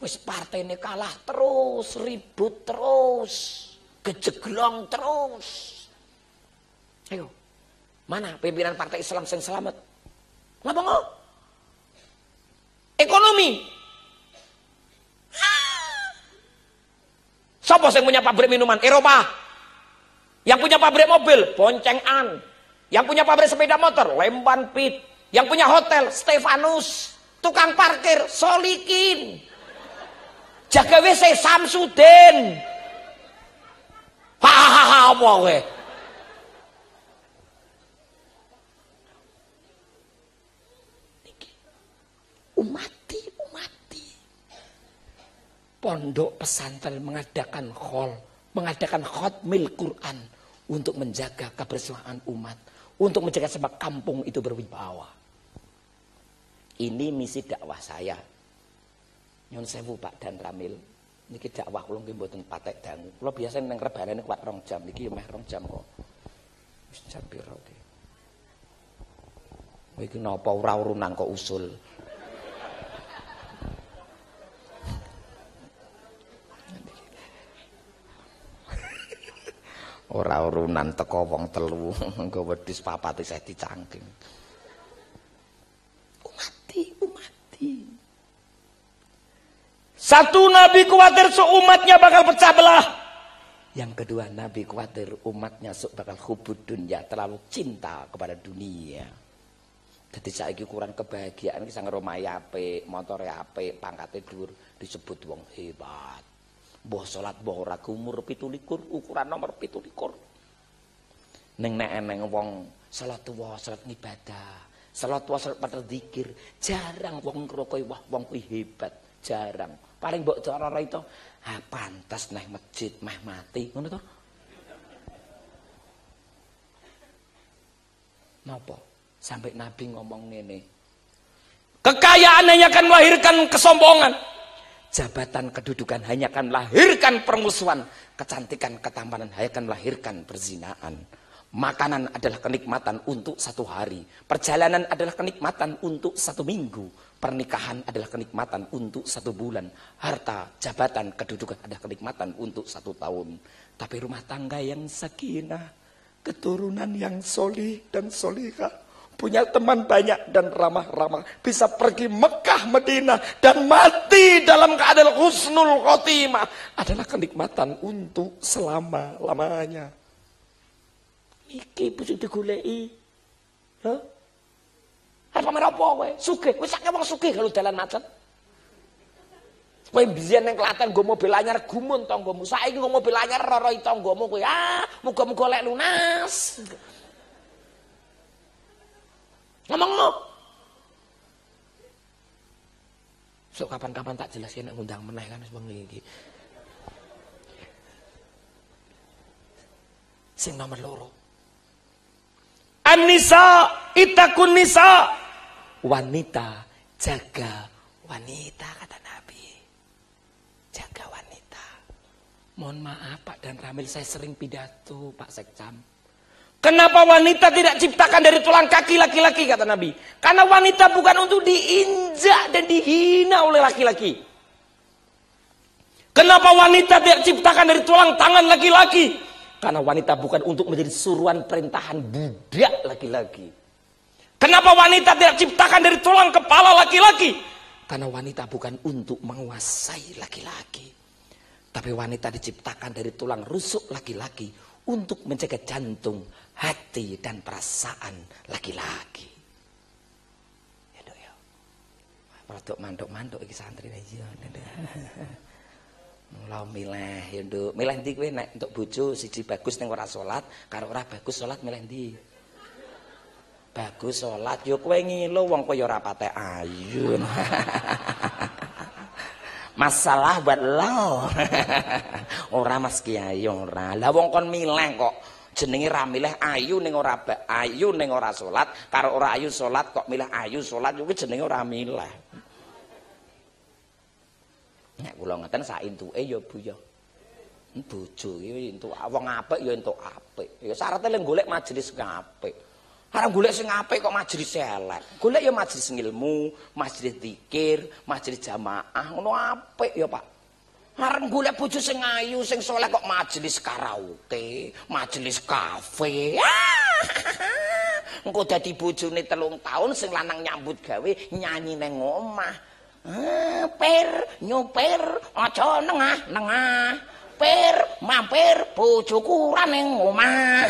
S1: Wis partai ini kalah terus, ribut terus, gejeglong terus. Ayo, mana pimpinan partai Islam yang selamat? Ngapa nggak? Ekonomi. Siapa yang punya pabrik minuman? Eropa. Yang punya pabrik mobil? Boncengan. Yang punya pabrik sepeda motor? Lemban Pit. Yang punya hotel? Stefanus. Tukang parkir? Solikin. Jaga WC? Samsudin. Hahaha apa we? Umati. Pondok pesantren mengadakan khotmil Quran untuk menjaga kebersihan umat, untuk menjaga sebab kampung itu berwibawa. Ini misi dakwah saya. Nyun sewu Pak Dan Ramil, niki dakwah kula nggih mboten patek dangu. Kula biasa ning rebanane kuat 2 jam, niki yo meh 2 jam kok. Wis jam piro iki? Iki napa ora urunan kok usul. Ora urunan teko wong 3 nggo wedhus 4 isih dicangking. Umati. Satu, Nabi khawatir seumatnya bakal pecah belah. Yang kedua, Nabi khawatir umatnya bakal hubud dunia, terlalu cinta kepada dunia. Jadi saiki ukuran kebahagiaan iki sang omahe apik, motore apik, pangkate dhuwur disebut wong hebat. Mbah salat mbah ora umur 17, ukuran nomor 17. Ning nek eneng wong salat tuwa, salat ibadah, salat tuwa salat pada zikir, jarang wong ngrokoi wah wong kuwi hebat, jarang. Paling mbok cara itu, pantas neh masjid meh mati, ngono to? Napa? Sampai Nabi ngomong ngene. Kekayaan hanya akan melahirkan kesombongan. Jabatan kedudukan hanya akan melahirkan permusuhan. Kecantikan, ketampanan hanya akan melahirkan perzinaan. Makanan adalah kenikmatan untuk 1 hari. Perjalanan adalah kenikmatan untuk 1 minggu. Pernikahan adalah kenikmatan untuk 1 bulan. Harta, jabatan, kedudukan adalah kenikmatan untuk 1 tahun. Tapi rumah tangga yang sakinah, keturunan yang solih dan solihah, punya teman banyak dan ramah-ramah, bisa pergi Mekah, Madinah dan mati dalam keadaan husnul khotimah adalah kenikmatan untuk selama-lamanya. Iki bojo digoleki. Lho? Arep pamer apa kowe? Sugih, wis akeh wong sugih kalau dalan macet. Kowe biyen ning Klaten nggo mobil anyar gumun tanggamu. Saiki nggo mobil anyar roro tanggamu kowe. Muga-muga lek lunas. Ngomong lo. So kapan-kapan tak jelasin nek ngundang meneh kan wis bengi iki. Sing nomor 2. An-nisa itakun nisa. Wanita jaga wanita kata Nabi. Jaga wanita. Mohon maaf Pak dan Ramil, saya sering pidato Pak Sekcam. Kenapa wanita tidak ciptakan dari tulang kaki laki-laki kata Nabi? Karena wanita bukan untuk diinjak dan dihina oleh laki-laki. Kenapa wanita tidak ciptakan dari tulang tangan laki-laki? Karena wanita bukan untuk menjadi suruhan perintahan budak laki-laki. Kenapa wanita tidak ciptakan dari tulang kepala laki-laki? Karena wanita bukan untuk menguasai laki-laki. Tapi wanita diciptakan dari tulang rusuk laki-laki untuk menjaga jantung, hati, dan perasaan laki-laki. Ya dok ya. Produk mandok-mandok iki santri aja. Mula milih ya nduk. Milih ndi kowe nek entuk bojo siji bagus ning ora salat, karo ora bagus salat milih ndi? Bagus salat yo kowe ngilu wong kowe yo ora patek ayu. Masalah buat lo. Ora Mas Kiai ora. Lah wong kon milih kok jenenge ra milih ayu ning ora ayu ning ora salat, karo ora ayu salat kok milih ayu salat yo jenenge ora milih. Nek kula ngeten sak entuke ya Bu ya. Bojo iki entuk wong apik ya entuk apik. Ya syaraté lek golek majelis apik. Arep golek sing apik kok majelis elek. Golek ya majelis ilmu, majelis zikir, majelis jamaah ngono apik ya Pak. Arep golek bojo sing ayu, sing saleh kok majelis karaoke, majelis kafe. Engko dadi bojone 3 tahun sing lanang nyambut gawe nyanyi nang omah. Per nyopir aja nengah-nengah. Per mampir bojoku ora ning omah.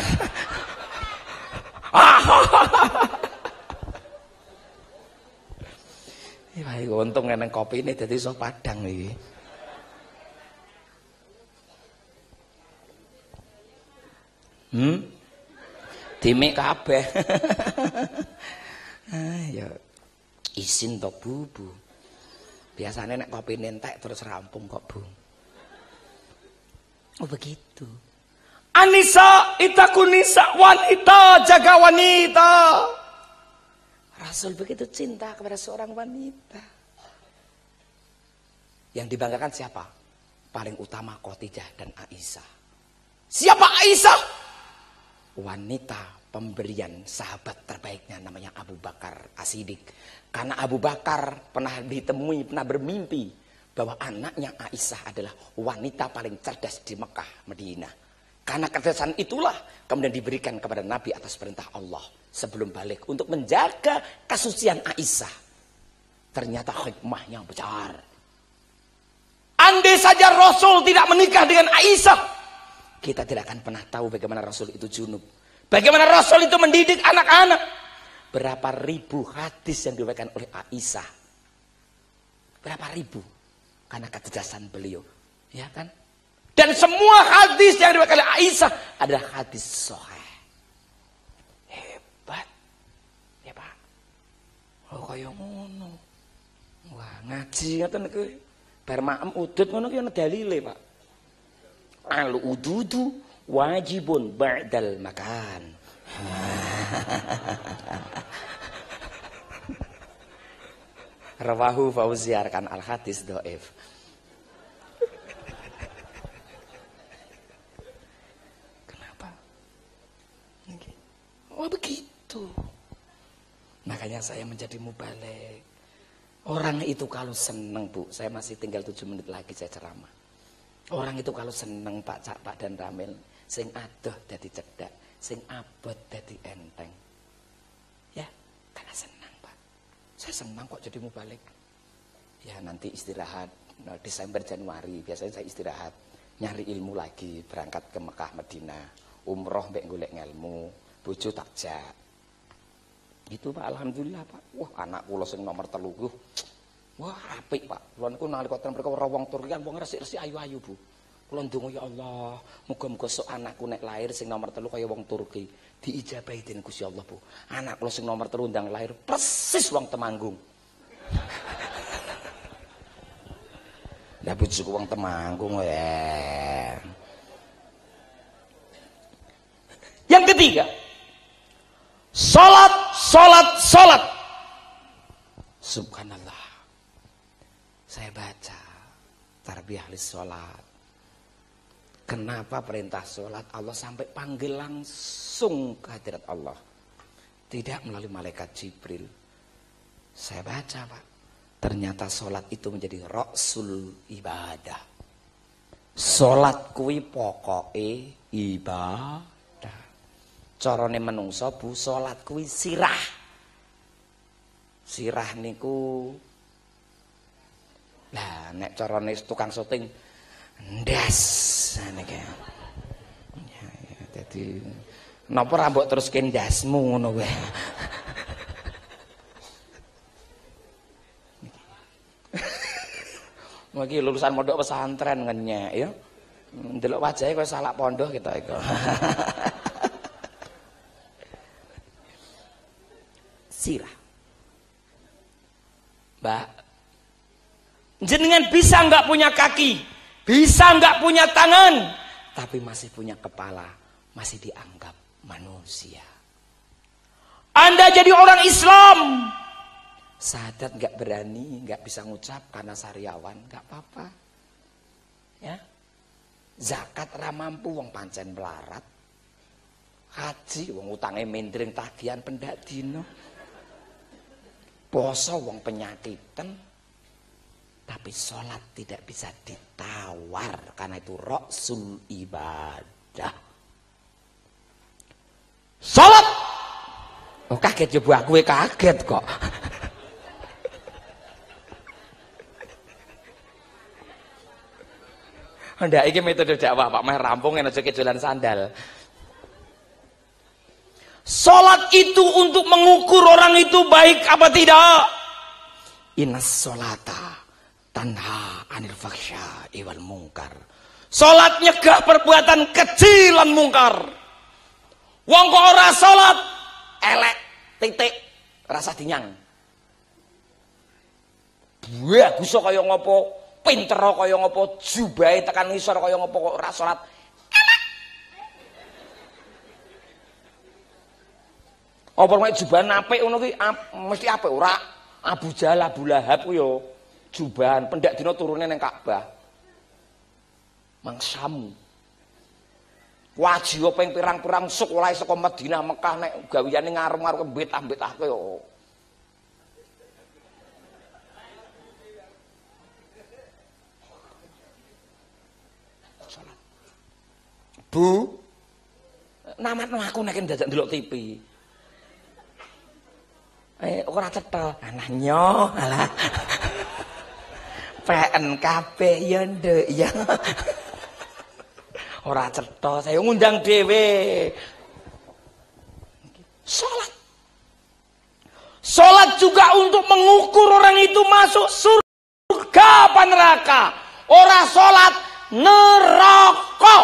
S1: Iki untung nang kopine dadi iso padang iki. Dimik kabeh. Ya isin to Bu. Biasanya nek kopi nentek terus rampung kok Bu. Oh begitu. Anisa itaku nisa, wanita jaga wanita. Rasul begitu cinta kepada seorang wanita. Yang dibanggakan siapa? Paling utama Khadijah dan Aisyah. Siapa Aisyah? Wanita pemberian sahabat terbaiknya namanya Abu Bakar As-Siddiq. Karena Abu Bakar pernah bermimpi bahwa anaknya Aisyah adalah wanita paling cerdas di Mekah, Madinah. Karena kecerdasan itulah kemudian diberikan kepada Nabi atas perintah Allah sebelum balik untuk menjaga kesucian Aisyah. Ternyata hikmahnya besar. Andai saja Rasul tidak menikah dengan Aisyah, kita tidak akan pernah tahu bagaimana Rasul itu junub. Bagaimana Rasul itu mendidik anak-anak. Berapa ribu hadis yang diriwayatkan oleh Aisyah. Berapa ribu. Karena kecerdasan beliau. Ya kan? Dan semua hadis yang diriwayatkan oleh Aisyah adalah hadis sahih. Oh kaya ngono. Wah, ngaji ngoten niku. Bar maem udut ngono ki ana dalile, Pak. Al ududu wajibun ba'dal makan. Rawahu Fauziar kan al hadis dhaif. Kenapa? Oh begitu. Makanya saya menjadi mubalik. Orang itu kalau seneng, Bu, saya masih tinggal 7 menit lagi saya ceramah. Orang itu kalau seneng Pak Cak, Pak dan Ramil, sing adoh dadi cedak, sing abot dadi enteng. Ya, karena senang, Pak. Saya senang kok jadi mubalik. Ya, nanti istirahat Desember Januari, biasanya saya istirahat, nyari ilmu lagi, berangkat ke Mekah Madinah, umroh mbek golek ngelmu, bojo tak jak. Gitu Pak, alhamdulillah Pak. Wah, anak kula sing nomor 3 ku. Wah, apik Pak. Kula niku nalika ten mriko wong Turki kan wong resik-resik ayu-ayu, Bu. Kula ndonga ya Allah, muga-muga sok anakku nek lahir sing nomor 3 kaya wong Turki, diijabahi dening Gusti Allah, Bu. Anak kula sing nomor 3 ndang lahir persis wong Temanggung. Lah bojoku wong Temanggung ya. Yang ketiga, salat. Subhanallah. Saya baca tarbiyah lis salat. Kenapa perintah salat Allah sampai panggil langsung ke hadirat Allah? Tidak melalui malaikat Jibril. Saya baca, Pak. Ternyata salat itu menjadi rasul ibadah. Salat kuwi pokoke ibadah. Carane menungso, Bu, salat kuwi sirah. Sirah niku lah nek carane tukang syuting ndas niki. Ya, dadi napa ra mbok teruske ndasmu ngono kuwi. Mungkin lulusan pondok pesantren ngenyek ya. Ndelok wajahe kaya salak pondok kita iku. Sirah. Mbak, jenengan bisa nggak punya kaki, bisa nggak punya tangan, tapi masih punya kepala, masih dianggap manusia. Anda jadi orang Islam, sahadat nggak berani, nggak bisa ngucap karena sariawan, nggak apa-apa. Ya, zakat ra mampu, wong pancen melarat. Haji, wong utange mendring tagihan pendak dino. Poso wong penyakitan, tapi sholat tidak bisa ditawar karena itu rasul ibadah. Sholat, oh kaget ya Bu, aku kaget kok. Ndak iki metode dakwah Pak, meh rampung yen aja kejualan sandal. Salat itu untuk mengukur orang itu baik apa tidak. Innas sholata tanha anil fakhsya'i wal munkar. Salat nyegah perbuatan kecil lan mungkar. Wong kok ora salat elek titik rasa dinyang. Bagus kaya ngopo, pinter kaya ngopo, jubahe tekan ngisor kaya ngopo kok ora salat. Apa mek jubahan apik ngono ki mesti apik ora? Abu Jahal, Abu Lahab ku yo jubahan pendak dina turune ning Ka'bah. Mangsamu. Wajib ping pirang-pirang sekolah saka Madinah Mekah nek gawiyane ngarep-arep mbet-mbetake yo. Bu, namatno aku nek ndajak ndelok TV. Ora cetha anaknya alah PNKP ya ndek ya ora cetha saya ngundang dhewe. Salat juga untuk mengukur orang itu masuk surga apa neraka. Ora salat neraka.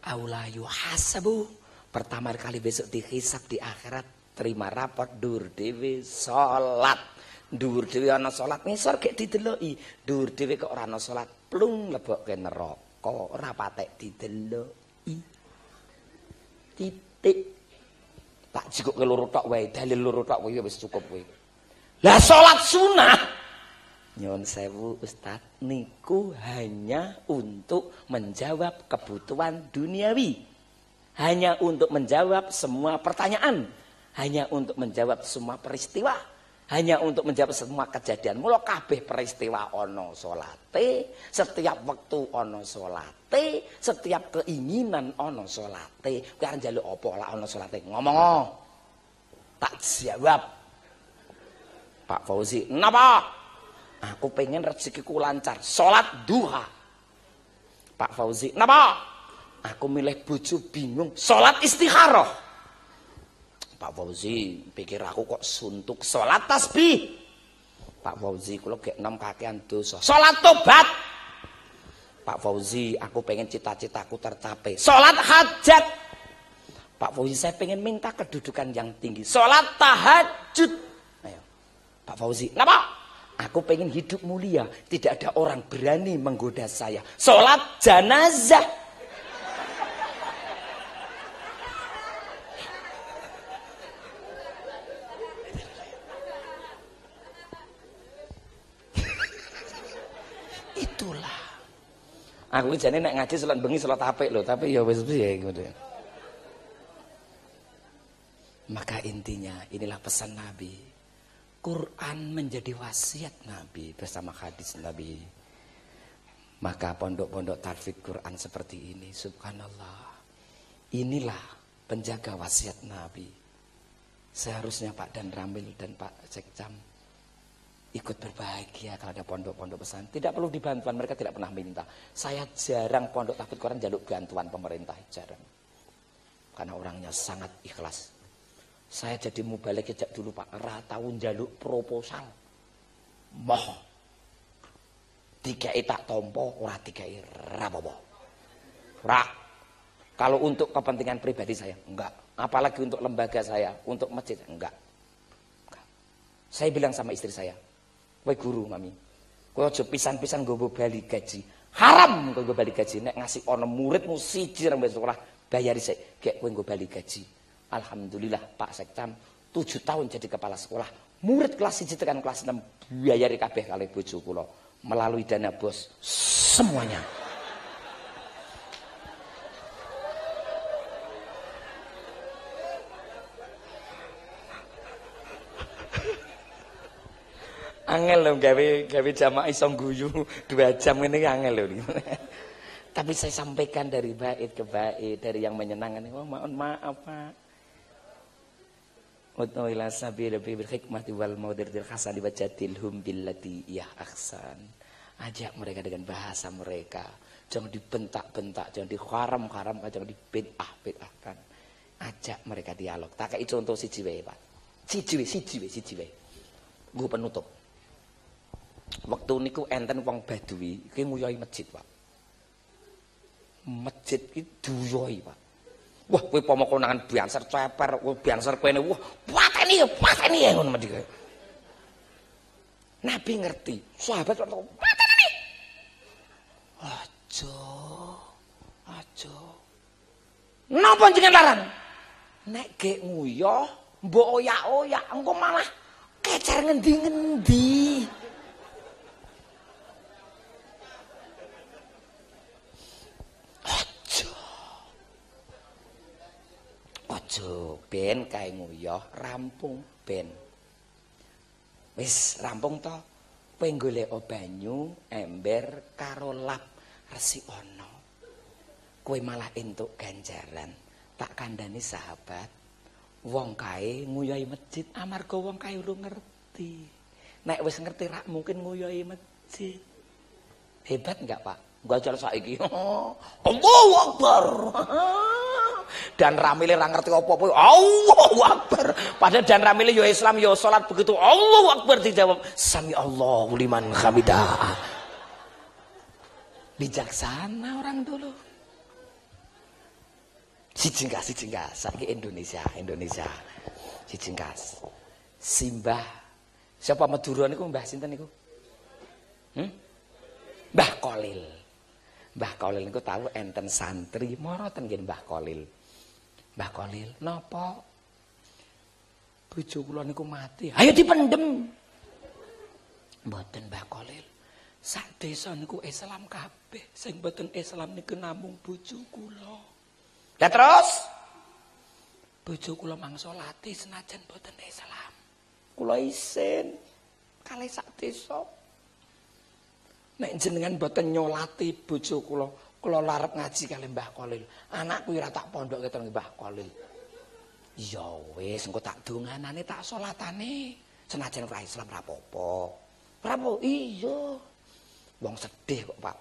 S1: Aula yuhasabu, pertama kali besok dihisab di akhirat terima rapot dhuwur dhewe salat. Dhuwur dhewe ana salat ngisor gek dideloki. Dhuwur dhewe kok ora ana salat plung lebokke neraka ora patek dideloki. Titik. Tak jikoke loro tok wae, dalil loro tok wae wis cukup kowe. Lah salat sunah nyuwun sewu Ustaz niku hanya untuk menjawab kebutuhan duniawi. Hanya untuk menjawab semua pertanyaan, hanya untuk menjawab semua peristiwa, hanya untuk menjawab semua kejadian. Mula kabeh peristiwa ana salate, setiap wektu ana salate, setiap keinginan ana salate. Kowe arep njaluk apa lak ana salate? Ngomong. Tak jawab. Pak Fauzi, "Napa?" "Aku pengen rezekiku lancar, salat duha." Pak Fauzi, "Napa?" "Aku milih bojo bingung, salat istikharah." Pak Fauzi, pikir aku kok suntuk, salat tasbih. Pak Fauzi, kula gek nom kakean dosa, salat tobat. Pak Fauzi, aku pengen cita-citaku tercapai, salat hajat. Pak Fauzi, saya pengen minta kedudukan yang tinggi, salat tahajud. Ayo. Pak Fauzi, "Napa?" "Aku pengen hidup mulia, tidak ada orang berani menggoda saya, salat janazah." Itulah. Aku jane nek ngaji salat bengi salat apik lho, tapi ya wis piye ngono. Maka intinya inilah pesan Nabi. Quran menjadi wasiat Nabi bersama hadis Nabi. Maka pondok-pondok tahfidz Quran seperti ini, subhanallah. Inilah penjaga wasiat Nabi. Seharusnya Pak Dan Ramil dan Pak Sekcam ikut berbahagia kalau ada pondok-pondok pesan. Tidak perlu dibantuan, mereka tidak pernah minta. Saya jarang pondok tahfidz Quran jaluk bantuan pemerintah, jarang. Karena orangnya sangat ikhlas. Saya jadi mubalik sejak dulu Pak, ora tau njaluk proposal. Moh. Dikai tak tompo, ora dikai rapopo. Ora. Kalau untuk kepentingan pribadi saya, enggak. Apalagi untuk lembaga saya, untuk masjid, enggak. Saya bilang sama istri saya, "Kowe guru, Mami. Kowe aja pisan-pisan nggo bali gaji. Haram kowe nggo bali gaji. Nek ngasih ana muridmu siji nang sekolah, bayari sik, gek kowe nggo bali gaji." Alhamdulillah Pak Sekcam 7 tahun jadi kepala sekolah. Murid kelas 1 tekan kelas 6 biayari kabeh kali bojo kula melalui dana bos semuanya. Angel lho gawe jamaah iso guyu 2 jam ini angel lho. Tapi saya sampaikan dari bait ke bait, dari yang menyenangkan. Oh, mohon maaf Pak. Ud'u ila sabili bil hikmati wal mau'izatil hasanah wajadilhum billati hiya ahsan. Ajak mereka dengan bahasa mereka. Jangan dibentak-bentak, jangan diharam-haramkan, jangan dibid'ah-bid'ahkan. Ajak mereka dialog. Tak kei contoh siji wae, Pak. Siji wae. Nggo penutup. Waktu niku enten wong Badui iki nguyohi masjid, Pak. Masjid iki duyoi, Pak. Wah, kowe pomo konangan bianser ceper, kowe bianser kene, wah, pateni ya ngono mesti. Nabi ngerti, sahabat kok pateni. Aja. Napa jenengan larang? Nek gek nguyoh, mbok oyak-oyak, engko malah kecer ngendi-ngendi. Ojo ben kae nguyoh rampung ben. Wis rampung to. Kowe golek banyu, ember karo lap resik ana. Kowe malah entuk ganjaran. Tak kandhani sahabat. Wong kae nguyohi masjid amarga wong kae urung ngerti. Nek wis ngerti rak mungkin nguyohi masjid. Hebat enggak, Pak? Gajal saiki. Allahu Akbar. Dan Ramile ra ngerti apa-apa. Allahu Akbar. Padahal Dan Ramile yo Islam yo salat begitu Allahu Akbar dijawab sami Allahu liman hamidah. Bijaksana orang dulu. Siji enggak saiki Indonesia. Jijingkas. Simbah. Siapa Madura niku Mbah sinten niku? Mbah Kolil. Mbah Kolil niku tahu enten santri moroten nggih Mbah Kolil. Mbah Kolil, napa? Bojo kula niku mati. Ayo dipendem. Mboten Mbah Kolil. Sak desa niku Islam kabeh, sing mboten Islam niku namung bojo kula. Lah terus? Bojo kula mangsa lati senajan mboten Islam. Kula isin kalih sak desa. Nek jenengan mboten nyolati bojo kula larep ngaji kalih Mbah Kolil. Anakku ora tak pondhokke teng Mbah Kolil. Ya wis engko tak donganane tak salatane. Senajan ora Islam ora apa-apa. Ora apa? Iya. Wong sedih kok, Pak.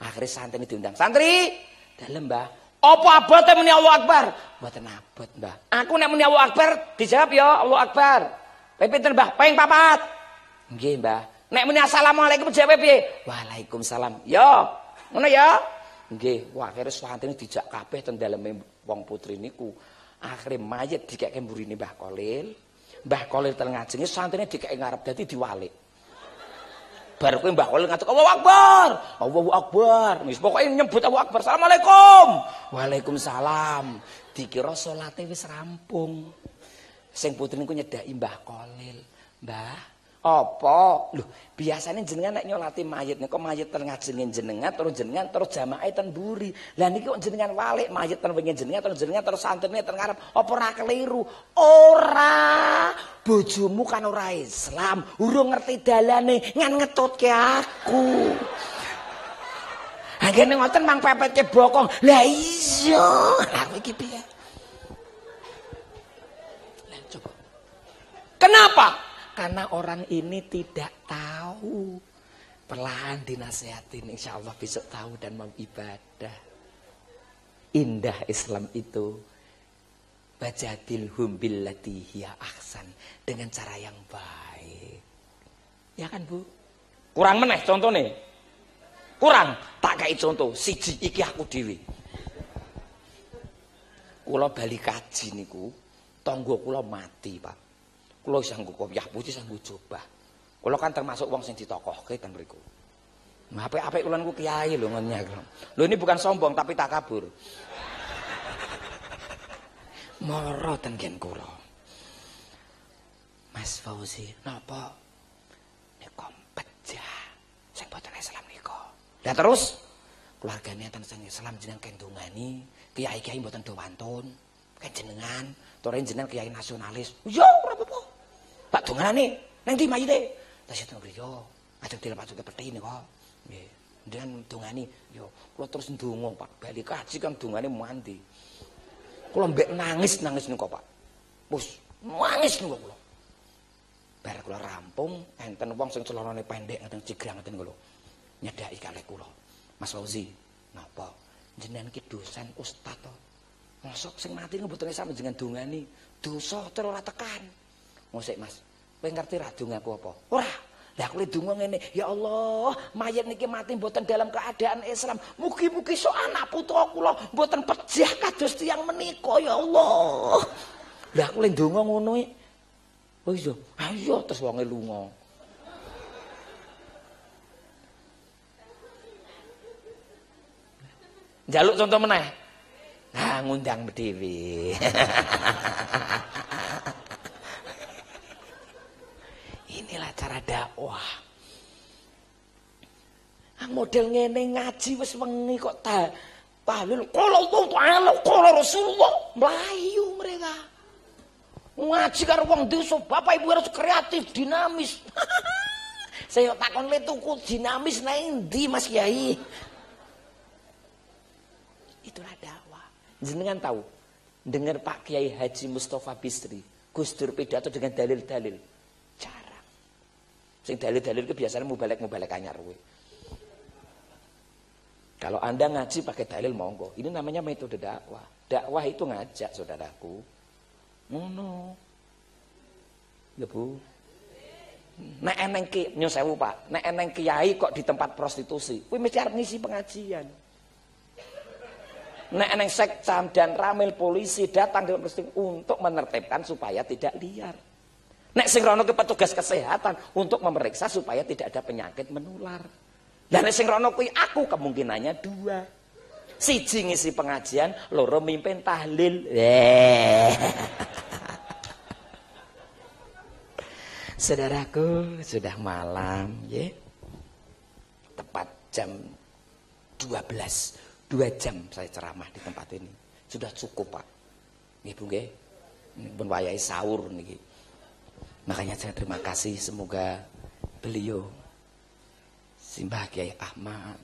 S1: Akhirnya santri diundang. Santri, dalem, Mbah. Apa abote muni Allahu Akbar? Mboten abot, Mbah. Aku nek muni Allahu Akbar dijawab ya Allahu Akbar. Pinten, Mbah? Ping 4. Nggih, Mbah. Nek muni assalamualaikum jawab piye? Waalaikumsalam. Ya, ngono ya. Nggih, wah akhire santri dijak kabeh ten daleme wong putri niku. Akhire mayit dikeke mburine Mbah Kolil. Mbah Kolil ten ngajenge santrine dikeke ngarep dadi diwalik. Bar kowe Mbah Kolil ngatur Allahu Akbar. Allahu Akbar. Wis pokoke nyebut Allahu Akbar. Assalamualaikum. Waalaikumsalam. Dikira salate wis rampung. Sing putri niku nyedaki Mbah Kolil. Mbah, apa? Lho, biasane jenengan nek nyolati mayit niku mayit ten ngajenge jenengan terus jamaah ten mburi. Lah niki kok jenengan walik mayit ten wingin jenengan terus santrine ten ngarep. Apa ora keliru? Ora. Bojomu kan ora Islam, urung ngerti dalane ngan ngetutke aku. Anggene ngoten mang pepetke bokong. Lah iya, aku iki piye? Lah coba. Kenapa? Karena orang ini tidak tahu. Perlahan dinasihatin, insya Allah besok tahu dan mau ibadah. Indah Islam itu. Bajadilhum billati hiya ahsan. Dengan cara yang baik. Ya kan Bu? Kurang meneh contohnya. Kurang. Tak kayak contoh. Siji iki aku dewi. Kula bali kaji niku. Tonggo kula mati Pak. Kula sanggup kopiah putih sanggup coba. Kula kan termasuk wong sing ditokohke ten mriku. Nah, apik-apik kula niku kiai lho ngenyek. Lho ini bukan sombong tapi takabur. Moro ten gen kula. Mas Fauzi, napa? Nika pejah sing boten Islam nika. Lah terus keluargane ten sing Islam jenengan kendungani, kiai-kiai mboten do wantun. Jenengan, tore jenengan kiai nasionalis. Yo ora apa-apa. Tak dongane nang ndi mayite? Tas itu mriyo. Ajeng dilepasake peti nika. Nggih. Jenengan dongani, yo kula terus ndonga Pak. Bali kaji kan dongane mandi. Kula mbek nangis nika Pak. Wis nangis niku kula. Bar kula rampung enten wong sing celanane pendek ngaten cigrang ngaten kula. Nyedaki kalih kula. Mas Fauzi, napa? Jenengan iki dosen ustaz to. Mosok sing mati niku mboten sami jenengan dongani. Dosa terus ora tekan. Mosek Mas, kowe ngerti ra dongaku apa? Ora. Lah aku le donga ngene, ya Allah, mayit niki mati mboten dalam keadaan Islam. Mugi-mugi sok anak putra kula mboten pejah kados tiyang menika ya Allah. Lah aku le donga ngono iki. Oh iya, ayo terus wonge lunga. Njaluk contoh meneh. Nah, ngundang dhewe. Inilah cara dakwah. Model ngene ngaji wis wengi kok tahlil qala Allah taala qala Rasulullah mlayu mereka. Ngaji karo wong desa, Bapak Ibu harus kreatif, dinamis. Saya takon le tuku dinamis nang ndi Mas Kyai? Itulah dakwah. Jenengan tahu, dengar Pak Kiai Haji Mustafa Bisri, Gus Dur pidato dengan dalil-dalil. Jarang. Sing dalil-dalil itu biasanya mubalek anyar kowe. Kalau Anda ngaji pakai dalil monggo. Ini namanya metode dakwah. Dakwah itu ngajak saudaraku. Ngono. Ya Bu. Nek eneng ki nyun sewu Pak, nek eneng kiai kok di tempat prostitusi, kuwi mesti arep ngisi pengajian. Nek neng sekcam dan ramil polisi datang dengan untuk menertibkan supaya tidak liar. Nek sing rono ke petugas kesehatan untuk memeriksa supaya tidak ada penyakit menular. Dan nek sing rono kuwi aku kemungkinannya dua. Siji ngisi pengajian, loro mimpin tahlil. Saudaraku, sudah malam, ya. Tepat jam 12, 2 jam saya ceramah di tempat ini. Sudah cukup, Pak. Nggih, Bu nggih. Pun wayahe sahur niki. Makanya saya terima kasih, semoga beliau Simbah Kiai Ahmad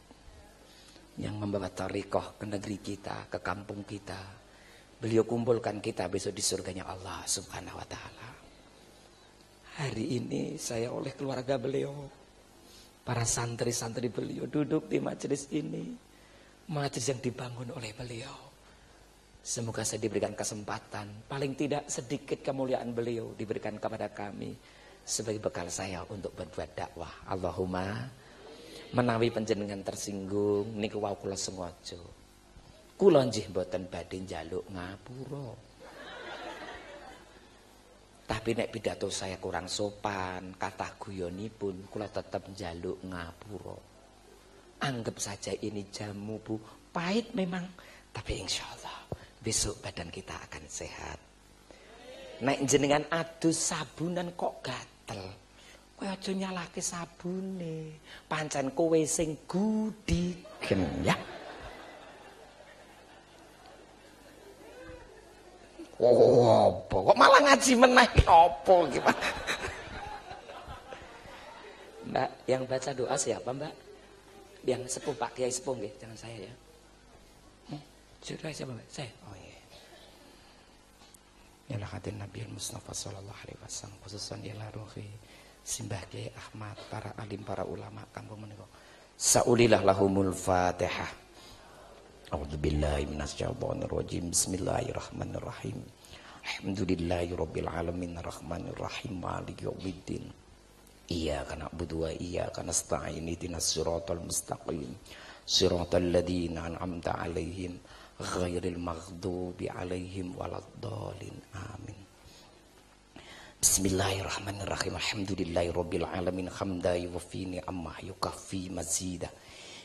S1: yang membawa thariqah ke negeri kita, ke kampung kita. Beliau kumpulkan kita besok di surganya Allah Subhanahu wa taala. Hari ini saya oleh keluarga beliau, para santri-santri beliau duduk di majelis ini. Majelis yang dibangun oleh beliau. Semoga saya diberikan kesempatan, paling tidak sedikit kemuliaan beliau diberikan kepada kami sebagai bekal saya untuk berbuat dakwah. Allahumma, menawi panjenengan tersinggung niku wau kula sengaja. Kula nggih mboten badhe njaluk ngapura. Tapi nek pidato saya kurang sopan, kata guyonipun kula tetap njaluk ngapura. Anggap saja ini jamu, Bu. Pahit memang, tapi insya Allah besok badan kita akan sehat. Nek jenengan adus sabunan kok gatel, kowe aja nyalahke sabune. Pancen kowe sing gudigen ya. Oh, apa? Kok malah ngaji meneh apa gimana? Mbak, yang baca doa siapa, Mbak? Yang sepuh, Pak Kiai sepuh nggih, jangan saya ya. Sudah siapa, Mbak? Saya. Oh iya. Ya hadirin Nabi Mustafa sallallahu alaihi wasallam, khususan ialah ruhi Simbah Kiai Ahmad, para alim, para ulama kampung menika. Saulilah lahumul Fatihah. A'udzubillahi minasyaitonir rajim. Bismillahirrahmanirrahim. Alhamdulillahirabbil alamin arrahmanir rahim maliki yaumiddin. Iyyaka na'budu wa iyyaka nasta'in ihdinas siratal mustaqim. Siratal ladzina an'amta 'alaihim ghairil maghdubi 'alaihim waladdallin. Amin. Bismillahirrahmanirrahim. Alhamdulillahirabbil alamin hamdan yuwaffi ni'amah yukaffi mazidah.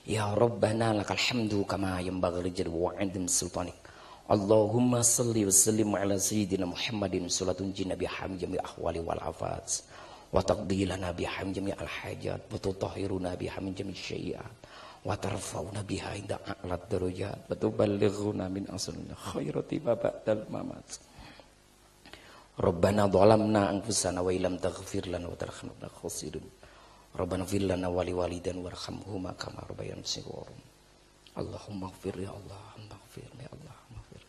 S1: Ya Rabbana lakal hamdu kama yanbaghi li jalali wa 'azimi sultanik. Allahumma salli wa sallim ala sayyidina Muhammadin salatun jinna bi hamjami ahwali wal afat wa taqdi lana bi hamjami al hajat wa tutahhiruna bi hamjami syai'at wa tarfa'una biha inda a'la darajat wa tuballighuna min asnina khairati ma ba'dal mamat. Rabbana dhalamna anfusana wa illam taghfir lana wa tarhamna khasirin. Rabbana fir lana wa liwalidan warhamhuma kama rabbayana shighara. Allahumma ighfir ya Allah, ighfir ya Allah, ighfir.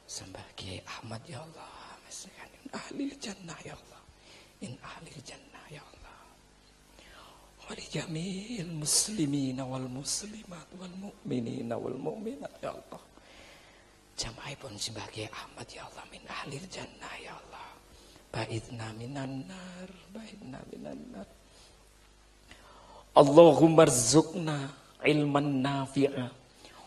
S1: Sembah Kiai Ahmad ya Allah, masyikan ahli jannah ya Allah. In ahli jannah ya Allah. Wa li jami'il muslimina wal muslimat wal mu'minina wal mu'minat ya Allah. Jamaahipun Sembah Kiai Ahmad ya Allah, min ahli jannah ya Allah. Ba'idna minan nar, ba'idna minan nar. Allahumma rzuqna ilman nafi'a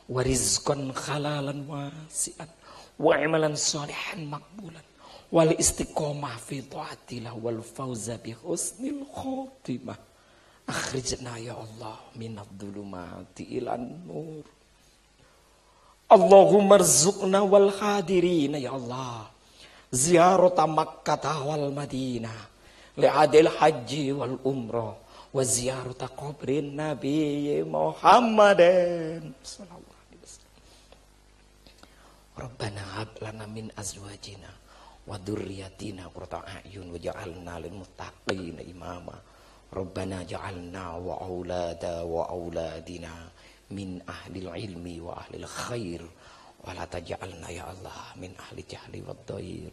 S1: wa rizqan halalan wasi'an wa amalan salihan makbulan wal istiqomah fi ta'atillah wal fawza bi husnil khotimah. Akhrijna ya Allah minadh dhulumati ilan nur. Allahumma rzuqna wal hadirin ya Allah ziyarata Makkah wal Madinah li'adil haji wal umrah wa ziyarata qabrin Nabi Muhammadin sallallahu alaihi wasallam. Rabbana hab lana min azwajina wa dzurriyyatina qurrata a'yun waj'alna lil muttaqina imama. Rabbana ja'alna wa aulada wa auladina min ahlil ilmi wa ahlil khair wa la taj'alna ya Allah min ahli jahli wad dhair.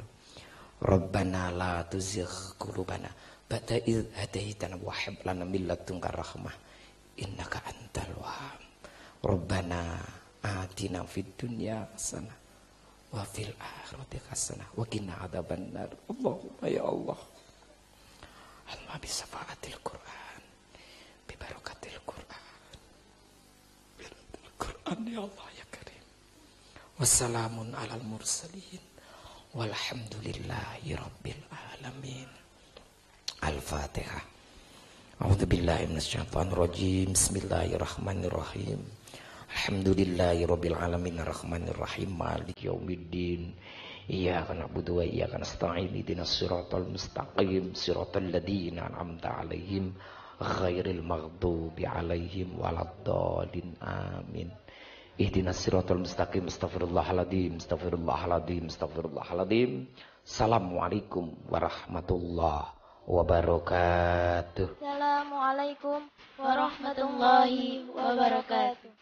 S1: Rabbana la tuzigh qulubana ba'da idh hadaitana wa hab lana min ladunka rahmah innaka antal wahhab. Rabbana atina fid dunya hasanah wa fil akhirati hasanah wa qina adzabannar. Allahumma ya Allah, Allahumma bi syafaatil Qur'an, bi barakatil Qur'an, bi Qur'an ya Allah ya Karim. Wassalamun alal mursalin. Walhamdulillahi rabbil alamin. Al-Fatihah. A'udzubillahi minasyaitonir rajim. Bismillahirrahmanirrahim. Alhamdulillahi rabbil alamin arrahmanir rahim maliki yaumiddin. Iyyaka na'budu wa iyyaka nasta'in ihdinas siratal mustaqim siratal ladzina an'amta 'alaihim ghairil maghdubi 'alaihim waladdallin amin. Ihdinas siratal mustaqim astaghfirullahaladzim astaghfirullahaladzim astaghfirullahaladzim. Assalamualaikum warahmatullahi wabarakatuh.
S2: Assalamualaikum warahmatullahi wabarakatuh.